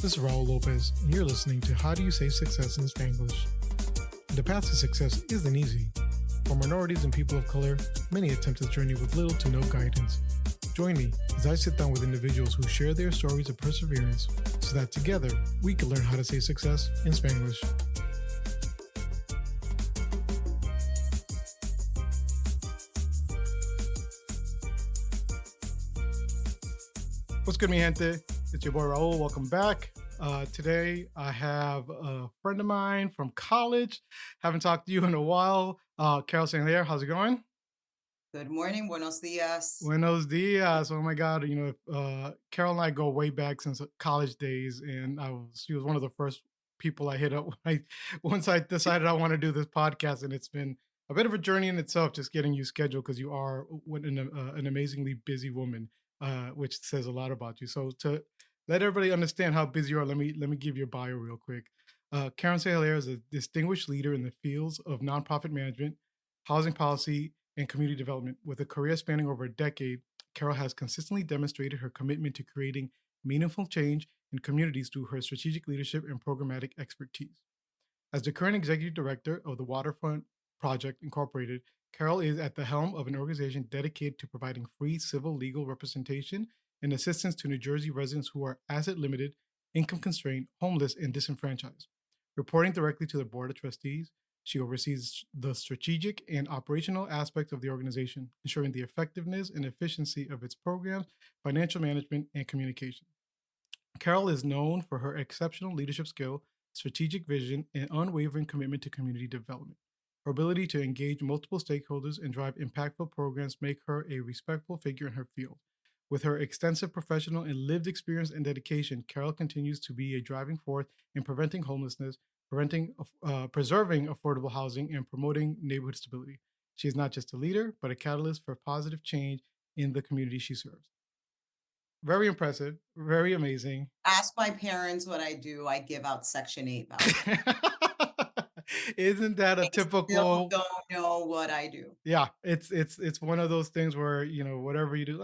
This is Raul Lopez, and you're listening to How Do You Say Success in Spanglish? The path to success isn't easy. For minorities and people of color, many attempt this journey with little to no guidance. Join me as I sit down with individuals who share their stories of perseverance so that together we can learn how to say success in Spanglish. What's good, mi gente? It's your boy Raul. Welcome back. Today I have a friend of mine from college. Haven't talked to you in a while. Carol Sainthilaire, how's it going? Good morning. Buenos dias. Buenos dias. Oh my God. Carol and I go way back since college days, and she was one of the first people I hit up once I decided I want to do this podcast, and it's been a bit of a journey in itself, just getting you scheduled because you are an amazingly busy woman, which says a lot about you. So to let everybody understand how busy you are, let me give your bio real quick. Karen Sainthilaire is a distinguished leader in the fields of nonprofit management, housing policy, and community development. With a career spanning over a decade, Carol has consistently demonstrated her commitment to creating meaningful change in communities through her strategic leadership and programmatic expertise. As the current executive director of the Waterfront Project Incorporated, Carol is at the helm of an organization dedicated to providing free civil legal representation and assistance to New Jersey residents who are asset limited, income constrained, homeless, and disenfranchised. Reporting directly to the Board of Trustees, she oversees the strategic and operational aspects of the organization, ensuring the effectiveness and efficiency of its programs, financial management, and communication. Carol is known for her exceptional leadership skill, strategic vision, and unwavering commitment to community development. Her ability to engage multiple stakeholders and drive impactful programs make her a respectful figure in her field. With her extensive professional and lived experience and dedication, Carol continues to be a driving force in preventing homelessness, preserving affordable housing, and promoting neighborhood stability. She is not just a leader, but a catalyst for positive change in the community she serves. Very impressive, very amazing. Ask my parents what I do. I give out Section 8 vouchers. Isn't that a They still typical? don't know what I do. Yeah, it's one of those things where whatever you do.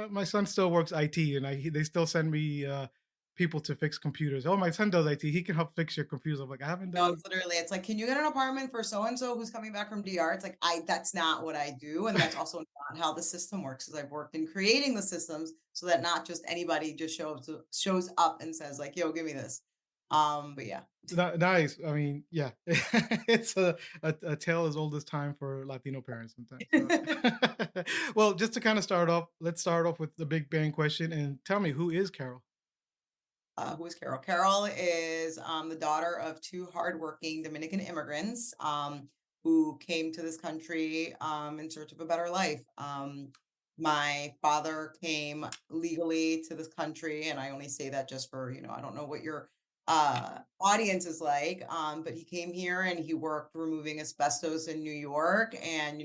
My son still works IT, and they still send me people to fix computers. Oh, my son does IT. He can help fix your computers. I'm like, I haven't No, done. it's literally, it's like, can you get an apartment for so-and-so who's coming back from DR? It's like, that's not what I do. And that's also not how the system works, because I've worked in creating the systems so that not just anybody just shows up and says like, yo, give me this. But yeah. Nice. I mean, yeah, it's a tale as old as time for Latino parents sometimes. So. Well, just to kind of start off, let's start off with the big bang question and tell me, who is Carol? Who is Carol? Carol is the daughter of two hardworking Dominican immigrants who came to this country in search of a better life. My father came legally to this country, and I only say that just for, I don't know what your audience is like, but he came here and he worked removing asbestos in New York, and,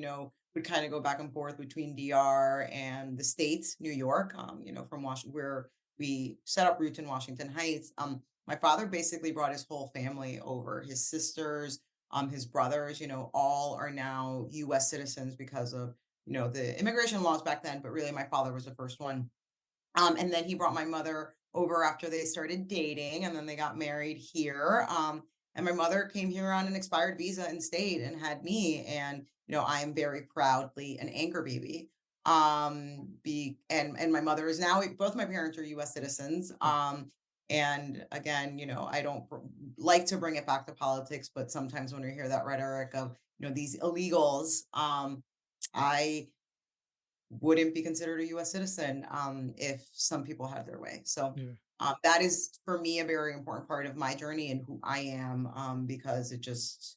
would kind of go back and forth between DR and the States, New York, from Washington, where we set up roots in Washington Heights. My father basically brought his whole family over, his sisters, his brothers, all are now US citizens because of, the immigration laws back then, but really my father was the first one. And then he brought my mother over after they started dating, and then they got married here. And my mother came here on an expired visa and stayed and had me. And, I am very proudly an anchor baby. And my mother is now, both my parents are US citizens. And again, I don't like to bring it back to politics, but sometimes when we hear that rhetoric of, these illegals, I wouldn't be considered a US citizen if some people had their way. So that is for me a very important part of my journey and who I am, because it just,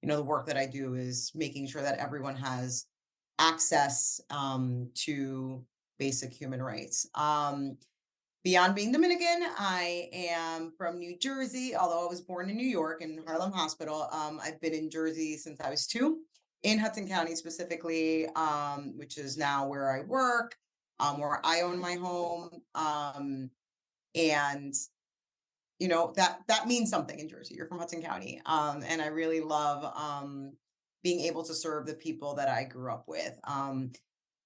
the work that I do is making sure that everyone has access to basic human rights. Beyond being Dominican, I am from New Jersey, although I was born in New York in Harlem Hospital. I've been in Jersey since I was 2, in Hudson County specifically, which is now where I work, where I own my home. And that means something in Jersey. You're from Hudson County. And I really love being able to serve the people that I grew up with.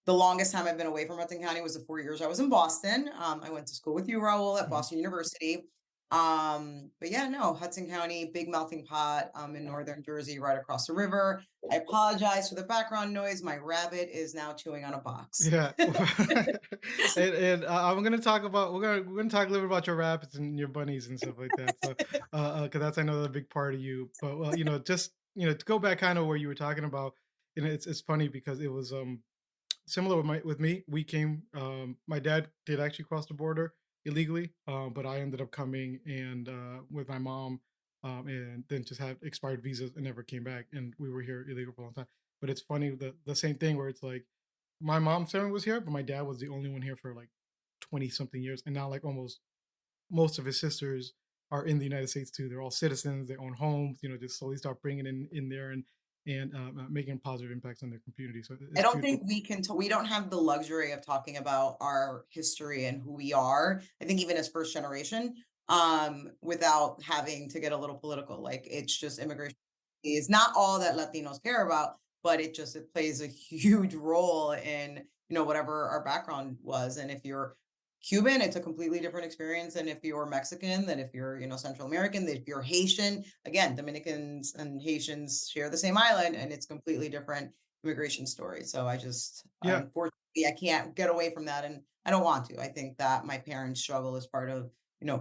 The longest time I've been away from Hudson County was the 4 years I was in Boston. I went to school with you, Raul, at Boston University. But yeah, no, Hudson County, big melting pot, in northern Jersey, right across the river. I apologize for the background noise. My rabbit is now chewing on a box. Yeah. And I'm gonna talk about we're gonna talk a little bit about your rabbits and your bunnies and stuff like that. So, because that's another big part of you. But well, just to go back kind of where you were talking about, it's funny because it was similar with me. We came. My dad did actually cross the border illegally, but I ended up coming and with my mom, and then just had expired visas and never came back, and we were here illegal for a long time. But it's funny the same thing where it's like my mom's family was here, but my dad was the only one here for like 20 something years, and now like almost most of his sisters are in the United States too. They're all citizens. They own homes. Just slowly start bringing in there and making positive impacts on their community. So I it's don't beautiful. think we don't have the luxury of talking about our history and who we are. I think even as first generation, without having to get a little political. Like it's just immigration is not all that Latinos care about, but it plays a huge role in, whatever our background was. And if you're Cuban, it's a completely different experience than if you're Mexican, than if you're, Central American, than if you're Haitian. Again, Dominicans and Haitians share the same island and it's completely different immigration story. So Yeah, unfortunately, I can't get away from that, and I don't want to. I think that my parents' struggle is part of,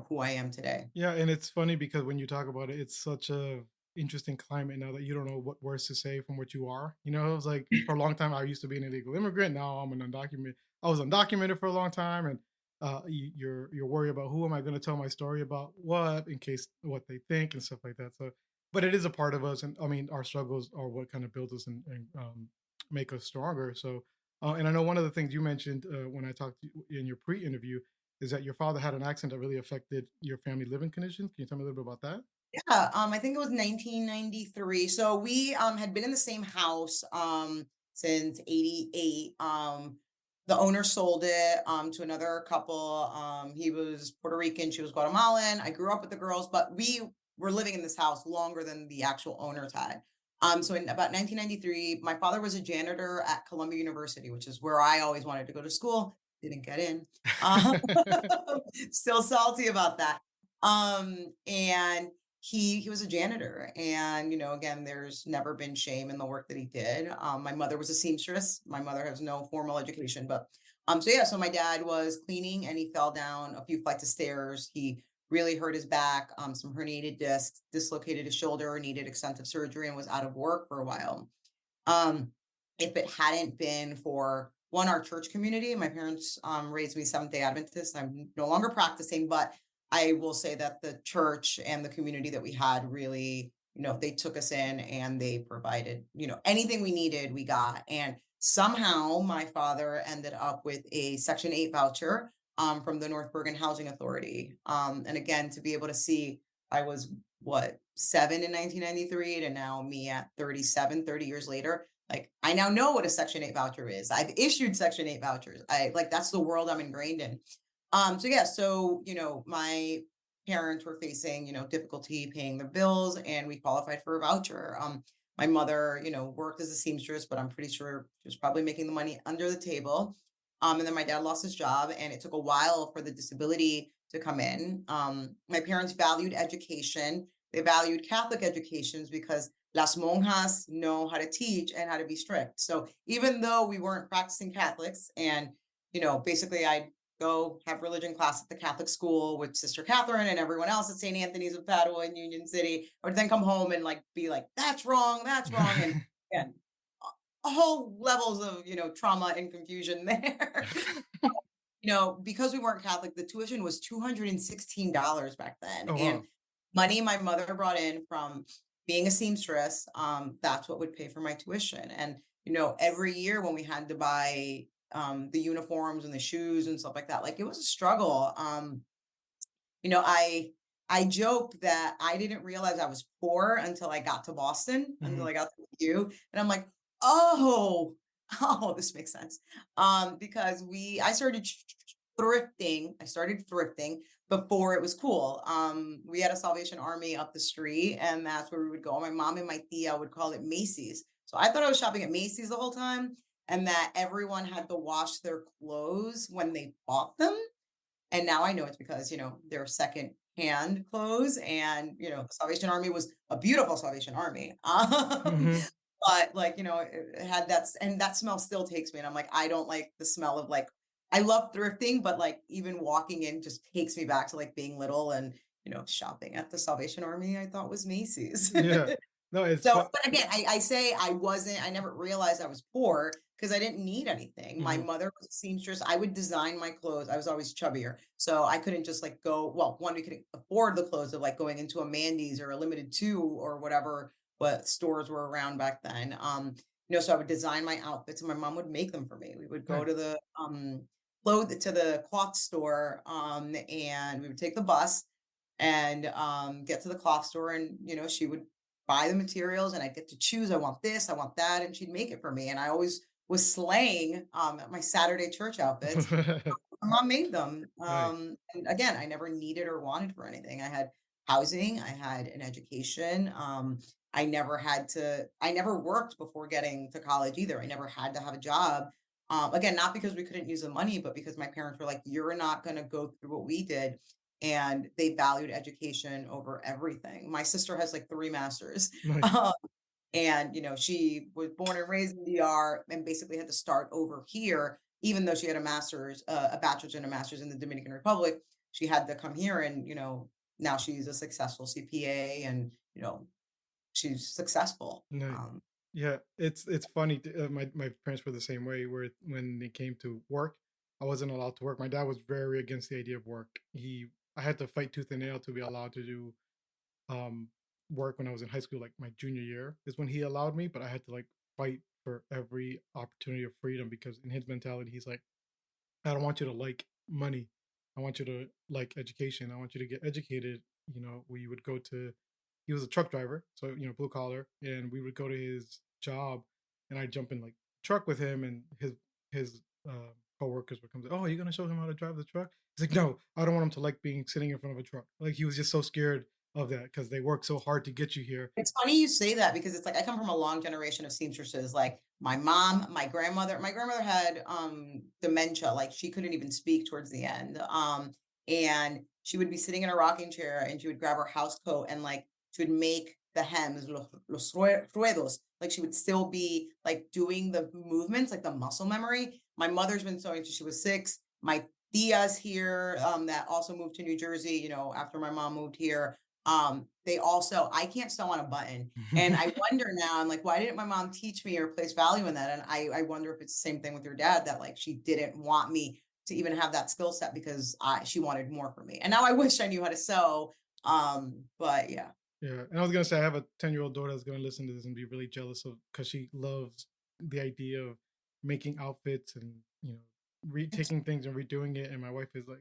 who I am today. yeah, and it's funny because when you talk about it, it's such a interesting climate now that you don't know what words to say from what you are. It was like for a long time I used to be an illegal immigrant. Now I'm an undocumented. I was undocumented for a long time, and you're worried about who am I going to tell my story about what in case what they think and stuff like that. So, but it is a part of us, and I mean our struggles are what kind of build us and make us stronger. So, and I know one of the things you mentioned when I talked to you in your pre-interview is that your father had an accent that really affected your family living conditions. Can you tell me a little bit about that? Yeah, I think it was 1993. So we had been in the same house since 88. The owner sold it to another couple. He was Puerto Rican, she was Guatemalan. I grew up with the girls, but we were living in this house longer than the actual owners had. So in about 1993, my father was a janitor at Columbia University, which is where I always wanted to go to school. Didn't get in. Um, Still salty about that. And he was a janitor, and again, there's never been shame in the work that he did. My mother was a seamstress. My mother has no formal education, but so yeah, so my dad was cleaning and he fell down a few flights of stairs. He really hurt his back, some herniated discs, dislocated his shoulder, needed extensive surgery, and was out of work for a while. um, if it hadn't been for one, our church community. My parents raised me Seventh Day Adventist. I'm no longer practicing, but I will say that the church and the community that we had really, they took us in and they provided, anything we needed, we got. And somehow my father ended up with a Section 8 voucher from the North Bergen Housing Authority. And again, to be able to see, I was what, 7 in 1993 to now me at 37, 30 years later. Like I now know what a Section 8 voucher is. I've issued Section 8 vouchers. That's the world I'm ingrained in. So yeah, so my parents were facing, difficulty paying their bills and we qualified for a voucher. My mother, worked as a seamstress, but I'm pretty sure she was probably making the money under the table. And then my dad lost his job and it took a while for the disability to come in. My parents valued education. They valued Catholic educations because las monjas know how to teach and how to be strict. So even though we weren't practicing Catholics and, basically I go have religion class at the Catholic school with Sister Catherine and everyone else at St. Anthony's of Padua in Union City, or then come home and like be like, that's wrong, that's wrong. And again, whole levels of, trauma and confusion there. Because we weren't Catholic, the tuition was $216 back then. Oh And wow. money my mother brought in from being a seamstress, that's what would pay for my tuition. And, every year when we had to buy the uniforms and the shoes and stuff like that, like it was a struggle. You know, I I joke that I didn't realize I was poor until I got to Boston, until Mhm. I got to you, and I'm like, "Oh, oh, this makes sense." Because I started thrifting. I started thrifting before it was cool. We had a Salvation Army up the street, and that's where we would go. My mom and my tia would call it Macy's. So I thought I was shopping at Macy's the whole time, and that everyone had to wash their clothes when they bought them. And now I know it's because, they're second hand clothes, and, the Salvation Army was a beautiful Salvation Army. Mhm. But, like, it had and that smell still takes me, and I'm like, I don't like the smell of, like, I love thrifting, but, like, even walking in just takes me back to, like, being little and, shopping at the Salvation Army, I thought was Macy's. Yeah. No, it's So, fun. but again, I say I never realized I was poor because I didn't need anything. My Mhm. mother was a seamstress. I would design my clothes. I was always chubbier. So I couldn't just like go, well, one, we couldn't afford the clothes of like going into a Mandy's or a Limited Two or whatever, what stores were around back then. So I would design my outfits and my mom would make them for me. We would go Nice. to the to the cloth store, and we would take the bus and get to the cloth store, and she would buy the materials and I get to choose. I want this, I want that, and she'd make it for me. And I always was slaying at my Saturday church outfits. My mom made them. Nice. And again, I never needed or wanted for anything. I had housing, I had an education. I never worked before getting to college either. I never had to have a job. Again, not because we couldn't use the money, but because my parents were like, you're not going to go through what we did. And they valued education over everything. My sister has like three masters. Nice. And, she was born and raised in DR and basically had to start over here, even though she had a bachelor's and a master's in the Dominican Republic. She had to come here and, now she's a successful CPA and, she's successful. Nice. Yeah, it's funny. My parents were the same way. Where when it came to work, I wasn't allowed to work. My dad was very against the idea of work. I had to fight tooth and nail to be allowed to do um work when I was in high school. Like my junior year is when he allowed me, but I had to like fight for every opportunity of freedom because in his mentality, he's like, I don't want you to like money. I want you to like education. I want you to get educated. We would go to, he was a truck driver, so, blue collar, and we would go to his job and I'd jump in like truck with him and his coworkers would come, oh, you're going to show him how to drive the truck? He's like, no, I don't want him to like being sitting in front of a truck. Like he was just so scared of that because they work so hard to get you here. It's funny you say that because it's like I come from a long generation of seamstresses. Like my mom, my grandmother. My grandmother had dementia, like she couldn't even speak towards the end. And she would be sitting in a rocking chair and she would grab her house coat and like she would make the hems, ruedos. Like she would still be like doing the movements, like the muscle memory. My mother's been sewing since she was 6. My tias here, that also moved to New Jersey, after my mom moved here, they also I can't sew on a button, and I wonder now, I'm like, why didn't my mom teach me or place value in that? And I wonder if it's the same thing with your dad, that like she didn't want me to even have that skill set because she wanted more for me. And now I wish I knew how to sew. But yeah. Yeah, and I was gonna say I have a 10-year-old daughter that's gonna listen to this and be really jealous of because she loves the idea of making outfits and retaking things and redoing it. And my wife is like,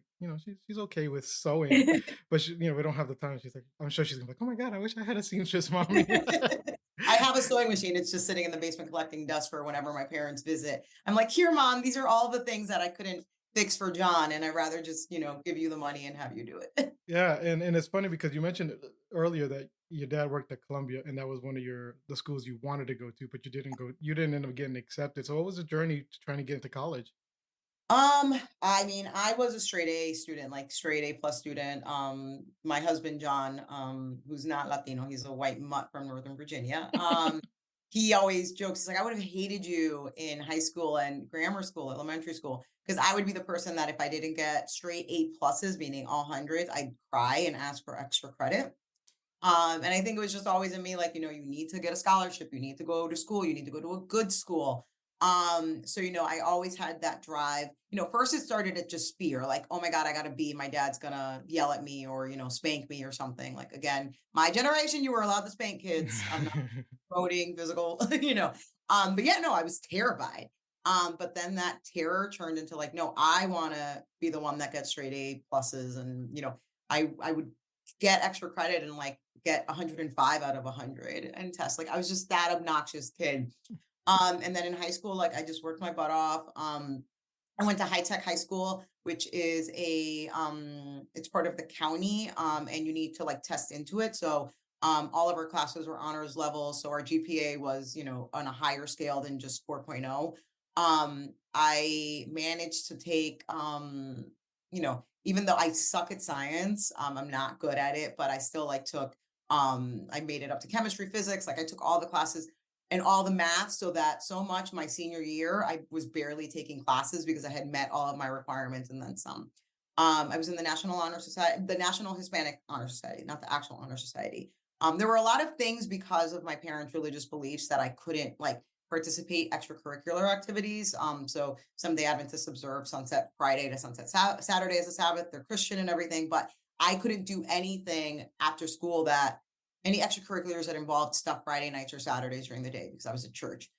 she's okay with sewing, but we don't have the time. She's like, I'm sure she's gonna be like, oh my god, I wish I had a seamstress mommy. I have a sewing machine. It's just sitting in the basement collecting dust for whenever my parents visit. I'm like, here, mom, these are all the things that I couldn't fix for John. And I'd rather just, give you the money and have you do it. Yeah, and it's funny because you mentioned earlier that your dad worked at Columbia and that was one of the schools you wanted to go to, but you didn't end up getting accepted. So what was the journey to trying to get into college? I mean, I was a straight A student, like straight A plus student. My husband, John, who's not Latino, he's a white mutt from Northern Virginia. He always jokes, he's like, I would have hated you in high school and grammar school, elementary school, because I would be the person that if I didn't get straight A pluses, meaning all hundreds, I'd cry and ask for extra credit. And I think it was just always in me, like, you need to get a scholarship, you need to go to school, you need to go to a good school. So, I always had that drive. First it started at just fear, like, oh my God, I gotta be, my dad's gonna yell at me or, spank me or something. Like again, my generation, you were allowed to spank kids. I'm not promoting physical, but yeah, no, I was terrified. But then that terror turned into like, no, I wanna be the one that gets straight A pluses and I would get extra credit and like get 105 out of 100 and test. Like I was just that obnoxious kid. And then in high school, like I just worked my butt off. I went to high tech high school, which is it's part of the county, and you need to like test into it. So all of our classes were honors level. So our GPA was, on a higher scale than just 4.0. I managed to take, even though I suck at science, I'm not good at it, but I still like took I made it up to chemistry, physics, like I took all the classes and all the math so that so much my senior year I was barely taking classes because I had met all of my requirements and then some. I was in the National Honor Society, the National Hispanic Honor Society, not the actual Honor Society. There were a lot of things because of my parents' religious beliefs that I couldn't like participate extracurricular activities. So some of the Adventists observe sunset Friday to sunset Saturday as a Sabbath. They're Christian and everything, but I couldn't do anything after school that any extracurriculars that involved stuff Friday nights or Saturdays during the day because I was at church.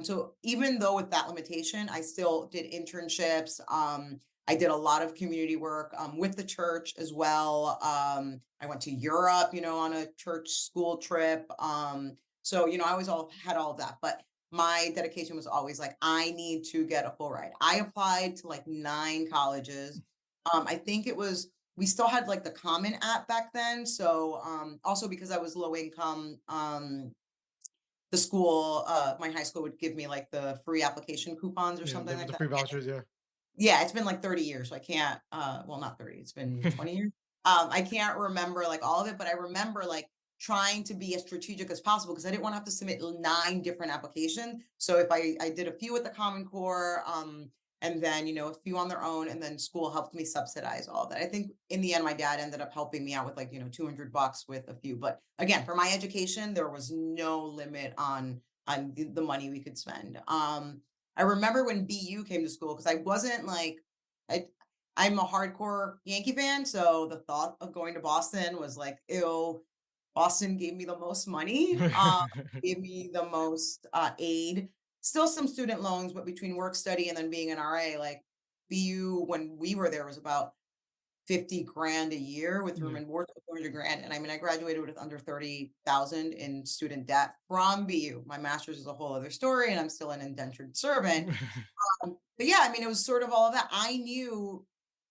So even though with that limitation, I still did internships. I did a lot of community work with the church as well. I went to Europe, on a church school trip. So, I always all had all of that. But my dedication was always like, I need to get a full ride. I applied to like 9 colleges. I think it was, we still had like the Common app back then. So also because I was low income, the school, my high school would give me like the free application coupons or Yeah, something like the that. free vouchers, yeah. Yeah, it's been like 30 years, so I can't, well, not 30, it's been 20 years. I can't remember like all of it, but I remember like trying to be as strategic as possible because I didn't want to have to submit 9 different applications. So if I did a few with the Common Core, and then, a few on their own, and then school helped me subsidize all of that. I think in the end, my dad ended up helping me out with like, $200 with a few. But again, for my education, there was no limit on the money we could spend. I remember when BU came to school because I wasn't like I I'm a hardcore Yankee fan, so the thought of going to Boston was like, ew. Boston gave me the most money, gave me the most aid. Still some student loans, but between work study and then being an RA, like BU when we were there was about 50 grand a year with room Yeah. and board, 400 grand. And I mean, I graduated with under 30,000 in student debt from BU. My master's is a whole other story, and I'm still an indentured servant. But yeah, I mean, it was sort of all of that. I knew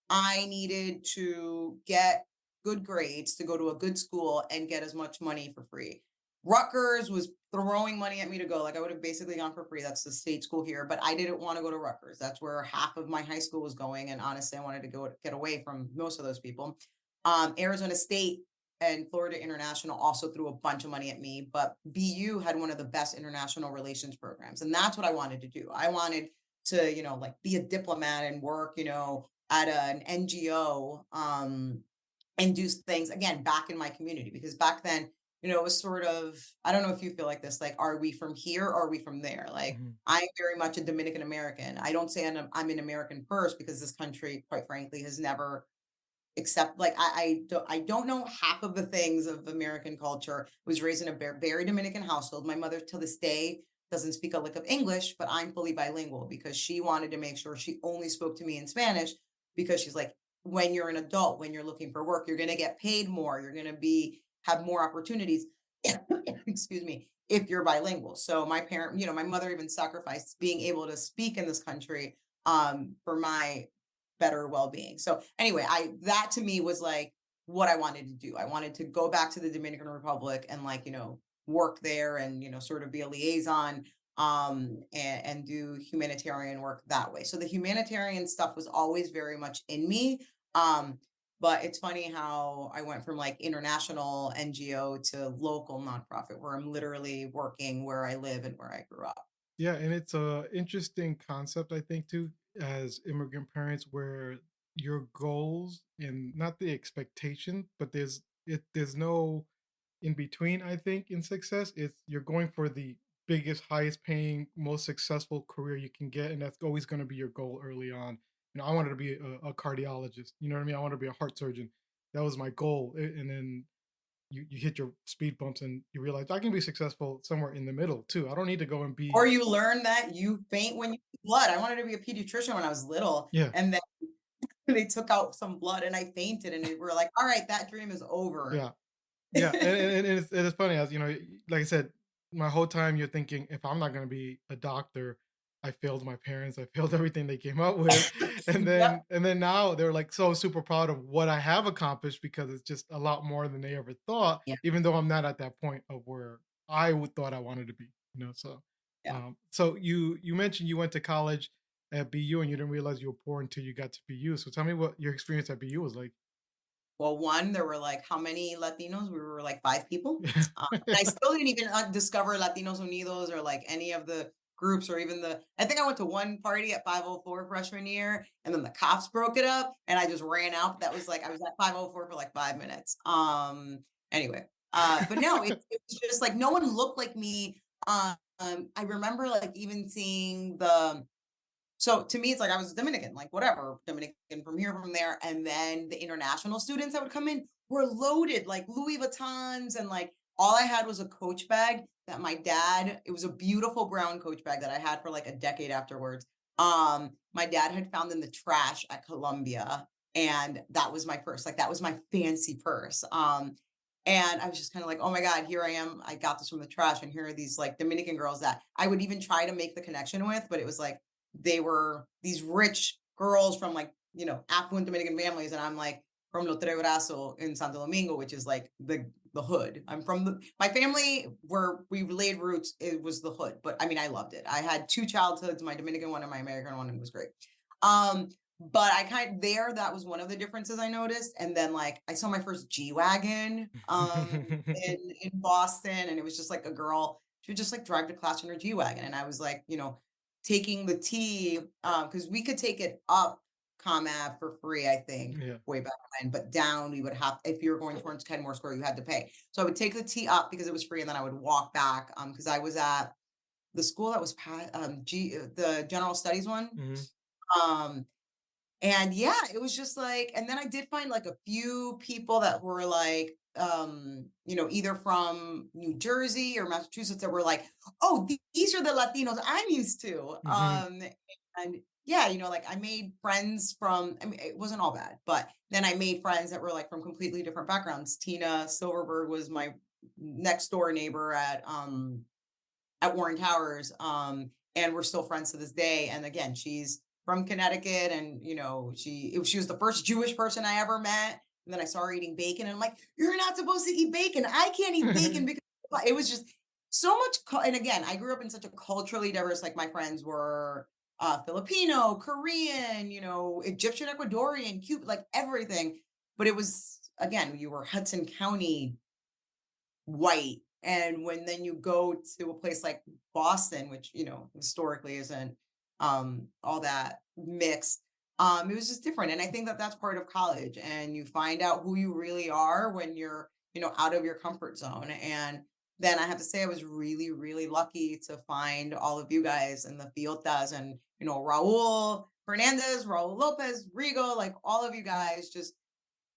I needed to get good grades to go to a good school and get as much money for free. Rutgers was throwing money at me to go. Like I would have basically gone for free. That's the state school here, but I didn't want to go to Rutgers. That's where half of my high school was going. And honestly, I wanted to go get away from most of those people. Arizona State and Florida International also threw a bunch of money at me, but BU had one of the best international relations programs. And that's what I wanted to do. I wanted to, like be a diplomat and work, at an NGO, and do things again back in my community because back then, it was sort of, I don't know if you feel like this, like, are we from here or are we from there? Like, Mhm. I'm very much a Dominican American. I don't say I'm an American first because this country, quite frankly, has never except like I don't know half of the things of American culture. Was raised in a very Dominican household. My mother to this day doesn't speak a lick of English, but I'm fully bilingual because she wanted to make sure she only spoke to me in Spanish because she's like, when you're an adult, when you're looking for work, you're gonna get paid more, you're gonna be have more opportunities. Excuse me, if you're bilingual. So my parent, my mother even sacrificed being able to speak in this country for my better well-being. So anyway, I that to me was like what I wanted to do. I wanted to go back to the Dominican Republic and like, work there and, sort of be a liaison and do humanitarian work that way. So the humanitarian stuff was always very much in me. But it's funny how I went from like international NGO to local nonprofit where I'm literally working where I live and where I grew up. Yeah, and it's a interesting concept, I think, too, as immigrant parents, where your goals and not the expectation, but there's no in between. I think in success, it's you're going for the biggest, highest paying, most successful career you can get, and that's always going to be your goal early on. I wanted to be a cardiologist. You know what I mean? I wanted to be a heart surgeon. That was my goal, and then you hit your speed bumps and you realize I can be successful somewhere in the middle too. I don't need to go and Or be. you learn that you faint when you see blood. I wanted to be a pediatrician when I was little, Yeah, and then they took out some blood and I fainted, and we're like, "All right, that dream is over." yeah, yeah, and it's funny as like I said, my whole time you're thinking if I'm not going to be a doctor, I failed my parents, I failed everything they came up with, and Yep, then now they're like so super proud of what I have accomplished because it's just a lot more than they ever thought, yeah, even though I'm not at that point of where I would thought I wanted to be. So yeah. so you mentioned you went to college. at BU and you didn't realize you were poor until you got to BU. So tell me what your experience at BU was like. Well, one, there were like how many Latinos? We were like 5 people. And I still didn't even discover Latinos Unidos or like any of the groups or even I think I went to one party at 504 freshman year and then the cops broke it up and I just ran out. That was like, I was at 504 for like 5 minutes. Anyway, but no, it was just like no one looked like me. I remember like even seeing so to me, it's like I was Dominican, like whatever, Dominican from here, from there. And then the international students that would come in were loaded, like Louis Vuittons. And like all I had was a Coach bag that my dad, it was a beautiful brown Coach bag that I had for like a decade afterwards. My dad had found in the trash at Columbia. And that was my purse. Like that was my fancy purse. And I was just kind of like, oh my God, here I am. I got this from the trash. And here are these like Dominican girls that I would even try to make the connection with, but it was like, they were these rich girls from like, affluent Dominican families. And I'm like from Lo Tres Brazo in Santo Domingo, which is like the hood. I'm from my family where we laid roots. It was the hood, but I mean, I loved it. I had two childhoods, my Dominican one and my American one, and it was great. But I that was one of the differences I noticed. And then like I saw my first G-Wagon in Boston, and it was just like a girl, she would just like drive to class in her G-Wagon. And I was like, taking the T, because we could take it up ComAv for free, I think, Yeah. way back when, but down we would have, if you were going towards Kenmore Square, you had to pay. So I would take the T up because it was free, and then I would walk back, because I was at the school that was the general studies one. Mhm. Um, and yeah, it was just like, and then I did find like a few people that were like, either from New Jersey or Massachusetts that were like, oh, these are the Latinos I'm used to. Mhm. And yeah, like I made friends I mean, it wasn't all bad, but then I made friends that were like from completely different backgrounds. Tina Silverberg was my next door neighbor at Warren Towers. And we're still friends to this day. And again, she's from Connecticut, and she was the first Jewish person I ever met. And then I saw her eating bacon, and I'm like, "You're not supposed to eat bacon. I can't eat bacon because it was just so much." And again, I grew up in such a culturally diverse. Like my friends were Filipino, Korean, Egyptian, Ecuadorian, Cuban, like everything. But it was again, you were Hudson County white. And when then you go to a place like Boston, which, historically isn't all that mixed, it was just different. And I think that that's part of college, and you find out who you really are when you're, out of your comfort zone. And then I have to say, I was really, really lucky to find all of you guys in the Fiotas and, Raul Fernandez, Raul Lopez, Rigo, like all of you guys. Just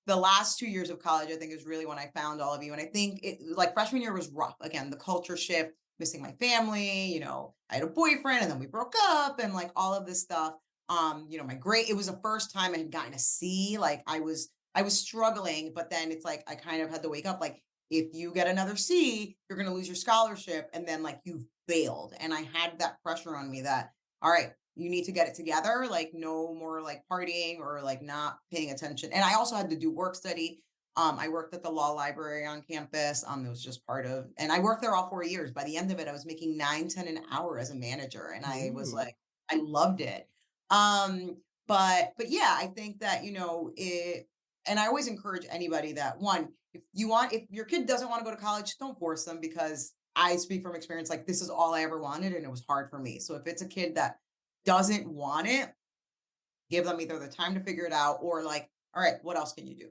the last 2 years of college, I think, is really when I found all of you. And I think like freshman year was rough. Again, the culture shift, missing my family, I had a boyfriend and then we broke up and like all of this stuff. My grade, it was the first time I had gotten a C. Like I was struggling, but then it's like, I kind of had to wake up. Like, if you get another C, you're going to lose your scholarship. And then like you failed. And I had that pressure on me that, all right, you need to get it together, like no more like partying or like not paying attention. And I also had to do work study. I worked at the law library on campus. It was just part of, and I worked there all 4 years. By the end of it, I was making 9, 10 an hour as a manager. And I was Ooh. like, I loved it. But yeah, I think that, and I always encourage anybody that one, if your kid doesn't want to go to college, don't force them, because I speak from experience. Like this is all I ever wanted, and it was hard for me. So if it's a kid that doesn't want it, give them either the time to figure it out, or like, all right, what else can you do?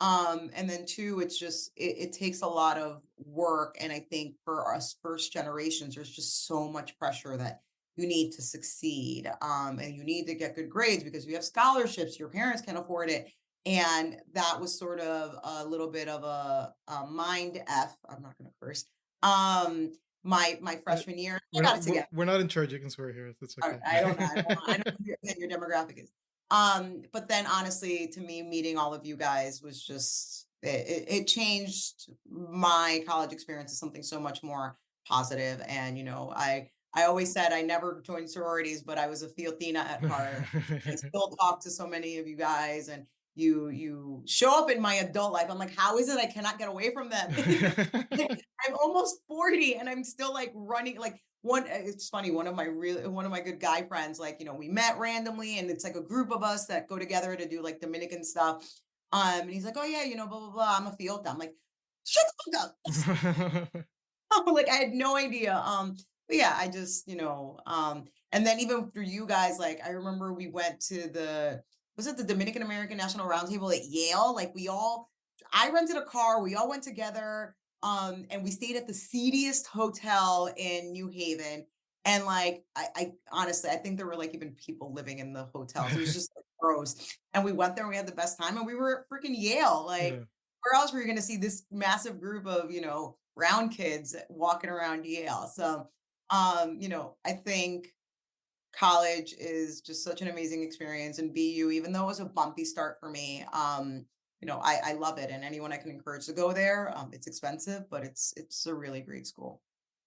And then two, it's just, it takes a lot of work. And I think for us first generations, there's just so much pressure that you need to succeed. And you need to get good grades because you have scholarships, your parents can afford it. And that was sort of a little bit of a mind F. I'm not going to curse. My Uh, freshman year, I we're got not it we're, together. we're not in church. You can swear here. That's okay. I don't know. I don't know who your demographic is. But then honestly, to me, meeting all of you guys was just it changed my college experience to something so much more positive. And I always said I never joined sororities, but I was a Theotina at heart. I still talk to so many of you guys, and you show up in my adult life. I'm like, how is it I cannot get away from them? I'm almost 40 and I'm still like running, like it's funny, one of my good guy friends, like, we met randomly and it's like a group of us that go together to do like Dominican stuff. And he's like, "Oh yeah, blah blah blah. I'm a fiota." I'm like, "Shut the fuck up." Like I had no idea. But yeah, I just, and then even through you guys, like I remember we went to was it the Dominican American National Roundtable at Yale? Like I rented a car, we all went together, and we stayed at the seediest hotel in New Haven. And like, I honestly, I think there were like even people living in the hotels. It was just like, gross. And we went there and we had the best time, and we were at freaking Yale. Like, Yeah, where else were you going to see this massive group of, brown kids walking around Yale? So, I think college is just such an amazing experience, and BU, even though it was a bumpy start for me, I love it. And anyone I can encourage to go there, it's expensive, but it's a really great school.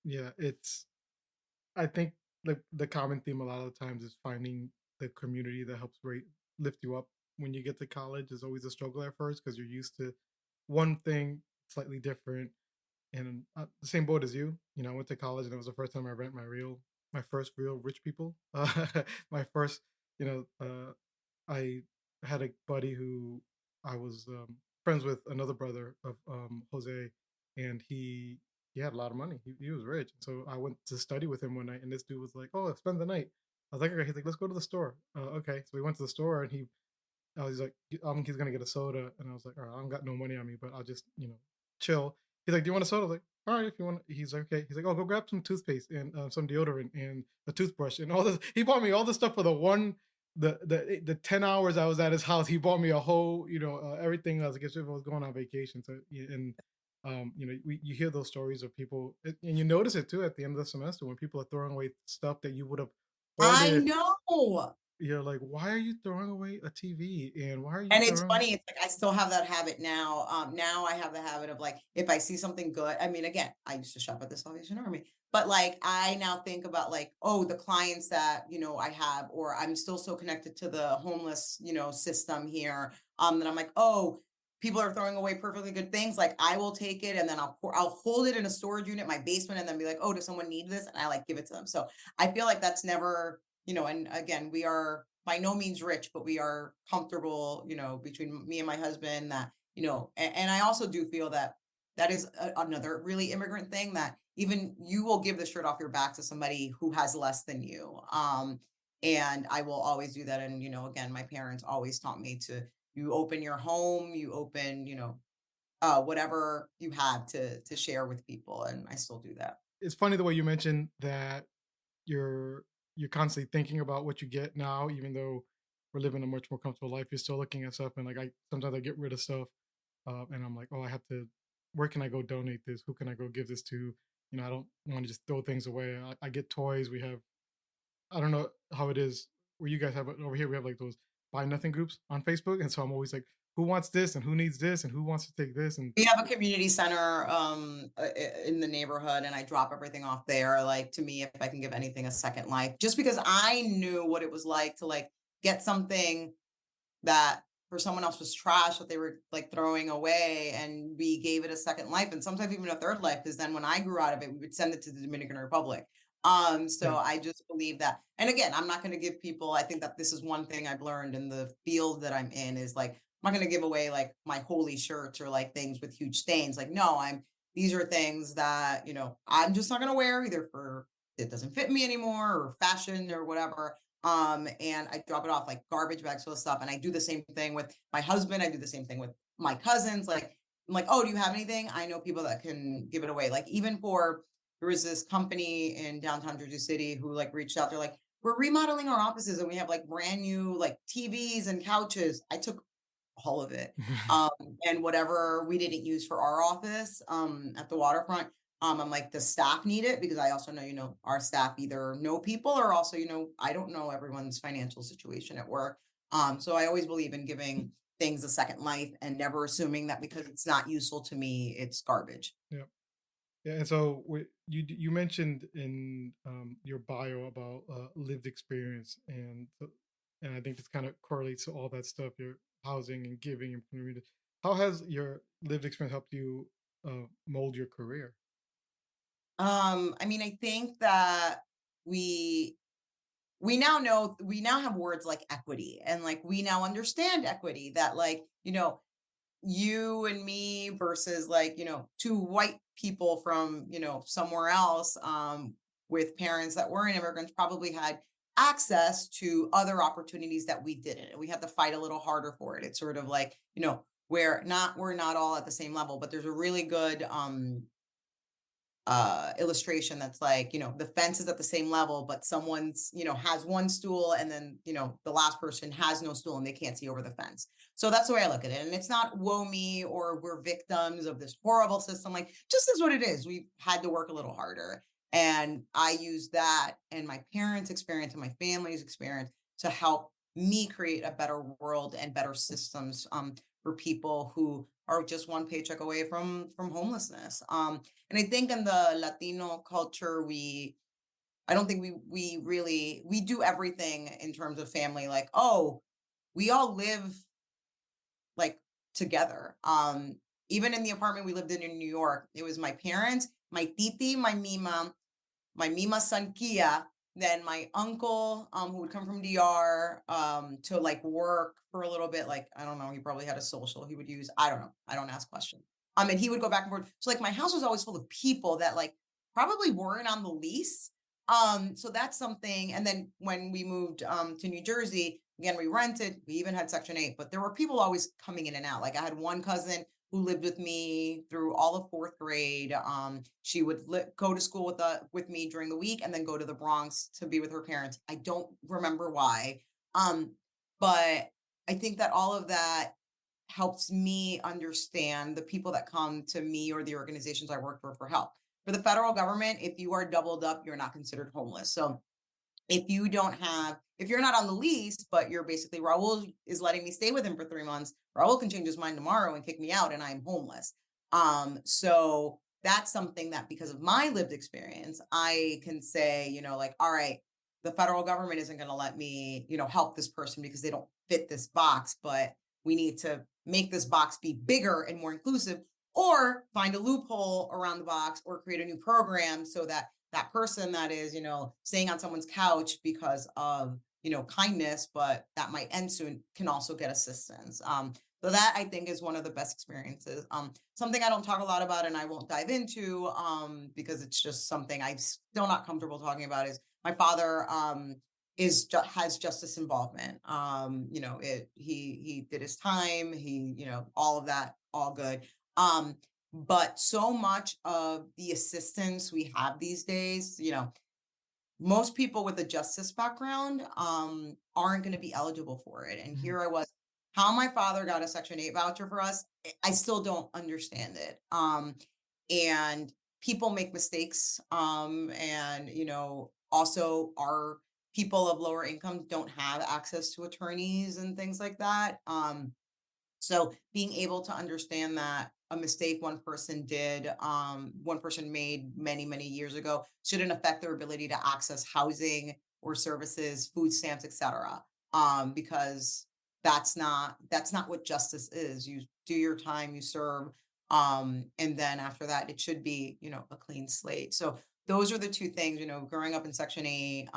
yeah. It's I think the common theme a lot of the times is finding the community that helps lift you up when you get to college is always a struggle at first because you're used to one thing slightly different. And the same boat as you. I went to college and it was the first time I met my first real rich people. My first, you know, I had a buddy who I was friends with another brother of Jose, and he had a lot of money. He was rich. So I went to study with him one night, and this dude was like, "Oh, spend the night." I was like, "Okay." He's like, "Let's go to the store." Okay, so we went to the store, and he's like, he's gonna get a soda, and I was like, all right, I don't got no money on me, but I'll just chill. He's like, do you want a soda? I was like, all right, if you want. He's like, okay. He's like, oh, go grab some toothpaste and some deodorant and a toothbrush and all this. He bought me all the stuff for the 10 hours I was at his house. He bought me a whole everything as if I was going on vacation. So and you hear those stories of people and you notice it too at the end of the semester when people are throwing away stuff that you would have I hoarded. know. You're like, "Why are you throwing away a TV? And why are you And it's throwing?" funny, it's like I still have that habit now. Now I have the habit of like, if I see something good, I mean, again, I used to shop at the Salvation Army, but like I now think about like, oh, the clients that, I have, or I'm still so connected to the homeless, system here. That I'm like, oh, people are throwing away perfectly good things. Like I will take it and then I'll hold it in a storage unit in my basement and then be like, oh, does someone need this? And I like give it to them. So I feel like that's never, and again, we are by no means rich, but we are comfortable, between me and my husband that, and I also do feel that that is another really immigrant thing that even you will give the shirt off your back to somebody who has less than you. And I will always do that. And, again, my parents always taught me to, you open your home, you open, whatever you have to share with people. And I still do that. It's funny the way you mentioned that you're you're constantly thinking about what you get now, even though we're living a much more comfortable life. You're still looking at stuff, and like I sometimes I get rid of stuff, and I'm like, oh, I have to. Where can I go donate this? Who can I go give this to? I don't want to just throw things away. I get toys. We have I don't know how it is where you guys have it over here. We have like those buy nothing groups on Facebook, and so I'm always like, who wants this and who needs this and who wants to take this and We have a community center, in the neighborhood, and I drop everything off there. Like to me, if I can give anything a second life, just because I knew what it was like to like get something that for someone else was trash that they were like throwing away, and we gave it a second life, and sometimes even a third life. Because then when I grew out of it, we would send it to the Dominican Republic. So yeah, I just believe that. And again, I'm not going to give people. I think that this is one thing I've learned in the field that I'm in is like I'm not going to give away like my holy shirts or like things with huge stains. Like no, these are things that I'm just not going to wear either for it doesn't fit me anymore or fashion or whatever. And I drop it off like garbage bags full of stuff. And I do the same thing with my husband. I do the same thing with my cousins. Like, I'm like, oh, do you have anything? I know people that can give it away. Like, even there was this company in downtown Jersey City who like reached out. They're like, we're remodeling our offices and we have like brand new like TVs and couches. I took all of it. Um, and whatever we didn't use for our office at the waterfront, I'm like, the staff need it because I also know, our staff either know people or also, I don't know everyone's financial situation at work. So I always believe in giving things a second life and never assuming that because it's not useful to me, it's garbage. yeah. Yeah, and so you mentioned in your bio about lived experience, and I think this kind of correlates to all that stuff. Your housing and giving and community. How has your lived experience helped you mold your career? I mean, I think that we we now know, we now have words like equity, and like we now understand equity, that like, you and me versus like, two white people from, somewhere else, with parents that weren't immigrants, probably had access to other opportunities that we didn't. And we had to fight a little harder for it. It's sort of like, we're not all at the same level, but there's a really good illustration that's like, the fence is at the same level, but someone's, has one stool, and then, the last person has no stool and they can't see over the fence. So that's the way I look at it. And it's not woe me or we're victims of this horrible system. Like, just is what it is. We had to work a little harder. And I use that and my parents' experience and my family's experience to help me create a better world and better systems, for people who are just one paycheck away from homelessness. And I think in the Latino culture, I don't think we really, we do everything in terms of family, like, oh, we all live like together. Even in the apartment we lived in New York, it was my parents, my titi, my Mima Sankia, then my uncle, who would come from DR, to like work for a little bit. Like, I don't know, he probably had a social he would use. I don't know. I don't ask questions. And he would go back and forth. So like my house was always full of people that like probably weren't on the lease. So that's something. And then when we moved to New Jersey, again, we rented, we even had Section 8, but there were people always coming in and out. Like I had one cousin who lived with me through all of fourth grade. She would go to school with me during the week and then go to the Bronx to be with her parents. I don't remember why, but I think that all of that helps me understand the people that come to me or the organizations I work for help. For the federal government, if you are doubled up, you're not considered homeless. So if you're not on the lease, but you're basically, Raul is letting me stay with him for 3 months, Raul can change his mind tomorrow and kick me out and I'm homeless. So that's something that, because of my lived experience, I can say, like, all right, the federal government isn't going to let me, help this person because they don't fit this box, but we need to make this box be bigger and more inclusive, or find a loophole around the box, or create a new program so that that person that is, staying on someone's couch because of, kindness, but that might end soon, can also get assistance. So that I think is one of the best experiences. Something I don't talk a lot about and I won't dive into, because it's just something I'm still not comfortable talking about, is my father, has justice involvement. He did his time, all of that, all good. But so much of the assistance we have these days, most people with a justice background, aren't going to be eligible for it. And Mhm. here I was, how my father got a Section 8 voucher for us, I still don't understand it. And people make mistakes. And, also our people of lower income don't have access to attorneys and things like that. So being able to understand that a mistake one person made many, many years ago, shouldn't affect their ability to access housing or services, food stamps, etc. Because that's not what justice is. You do your time, you serve, and then after that, it should be, a clean slate. So those are the two things, growing up in Section 8,